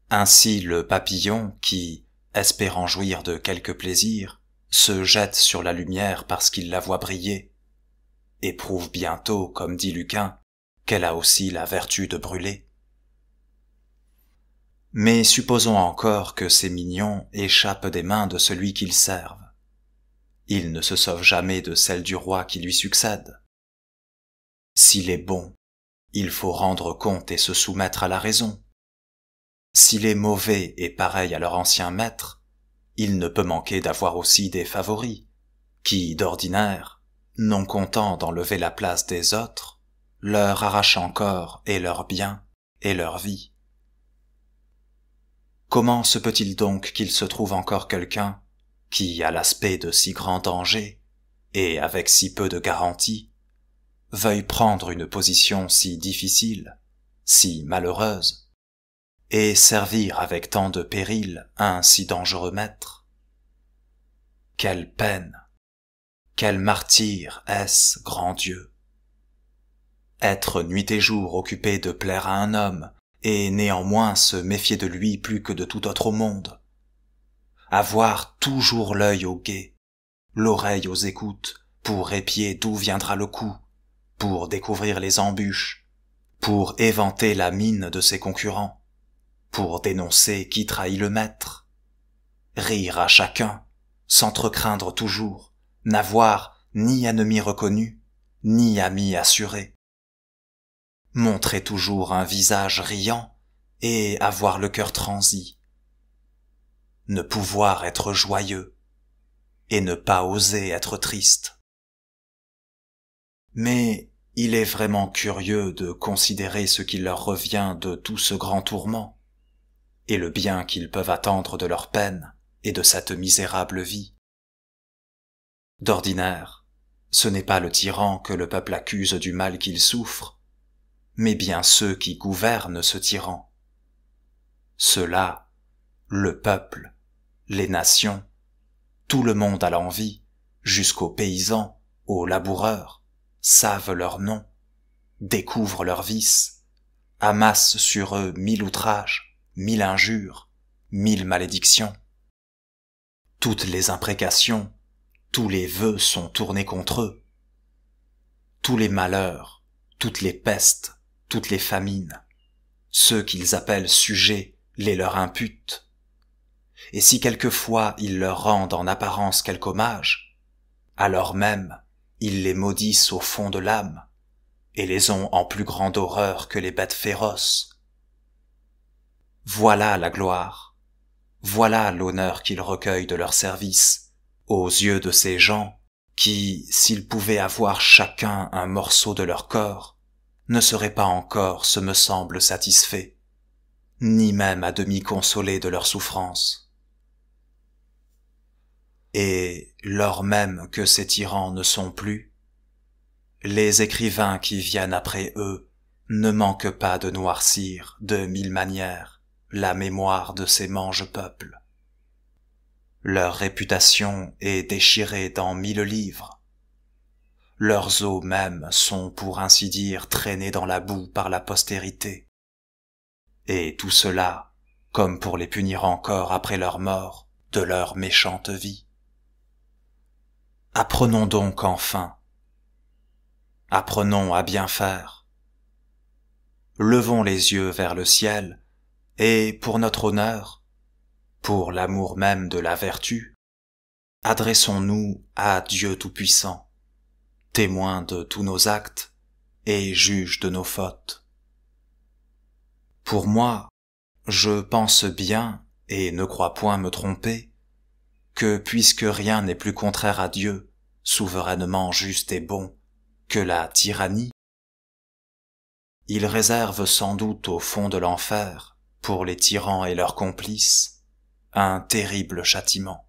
[SPEAKER 1] Ainsi le papillon qui, espérant jouir de quelque plaisir, se jette sur la lumière parce qu'il la voit briller, éprouve bientôt, comme dit Lucain, qu'elle a aussi la vertu de brûler. Mais supposons encore que ces mignons échappent des mains de celui qu'ils servent. Ils ne se sauvent jamais de celle du roi qui lui succède. S'il est bon, il faut rendre compte et se soumettre à la raison. S'il est mauvais et pareil à leur ancien maître, il ne peut manquer d'avoir aussi des favoris, qui, d'ordinaire, non contents d'enlever la place des autres, leur arrachent encore et leurs biens et leur vie. Comment se peut-il donc qu'il se trouve encore quelqu'un qui, à l'aspect de si grands dangers, et avec si peu de garantie, veuille prendre une position si difficile, si malheureuse, et servir avec tant de péril un si dangereux maître? Quelle peine, quel martyre est-ce, grand Dieu! Être nuit et jour occupé de plaire à un homme, et néanmoins se méfier de lui plus que de tout autre au monde. Avoir toujours l'œil au guet, l'oreille aux écoutes, pour épier d'où viendra le coup, pour découvrir les embûches, pour éventer la mine de ses concurrents, pour dénoncer qui trahit le maître, rire à chacun, s'entrecraindre toujours, n'avoir ni ennemi reconnu, ni ami assuré, montrer toujours un visage riant et avoir le cœur transi, ne pouvoir être joyeux et ne pas oser être triste. Mais il est vraiment curieux de considérer ce qui leur revient de tout ce grand tourment, et le bien qu'ils peuvent attendre de leur peine et de cette misérable vie. D'ordinaire, ce n'est pas le tyran que le peuple accuse du mal qu'il souffre, mais bien ceux qui gouvernent ce tyran. Ceux-là, le peuple, les nations, tout le monde à l'envi, jusqu'aux paysans, aux laboureurs, savent leurs noms, découvrent leurs vices, amassent sur eux 1000 outrages, 1000 injures, 1000 malédictions. Toutes les imprécations, tous les vœux sont tournés contre eux. Tous les malheurs, toutes les pestes, toutes les famines, ceux qu'ils appellent sujets les leur imputent. Et si quelquefois ils leur rendent en apparence quelque hommage, alors même ils les maudissent au fond de l'âme, et les ont en plus grande horreur que les bêtes féroces. Voilà la gloire, voilà l'honneur qu'ils recueillent de leur service, aux yeux de ces gens qui, s'ils pouvaient avoir chacun un morceau de leur corps, ne seraient pas encore, ce me semble, satisfaits, ni même à demi consolés de leur souffrance. Et, lors même que ces tyrans ne sont plus, les écrivains qui viennent après eux ne manquent pas de noircir de 1000 manières la mémoire de ces manges peuples. Leur réputation est déchirée dans 1000 livres. Leurs os mêmes sont, pour ainsi dire, traînés dans la boue par la postérité. Et tout cela, comme pour les punir encore après leur mort de leur méchante vie. Apprenons donc enfin. Apprenons à bien faire. Levons les yeux vers le ciel Et pour notre honneur, pour l'amour même de la vertu, adressons-nous à Dieu Tout-Puissant, témoin de tous nos actes et juge de nos fautes. Pour moi, je pense bien, et ne crois point me tromper, que puisque rien n'est plus contraire à Dieu, souverainement juste et bon, que la tyrannie, il réserve sans doute au fond de l'enfer, pour les tyrans et leurs complices, un terrible châtiment.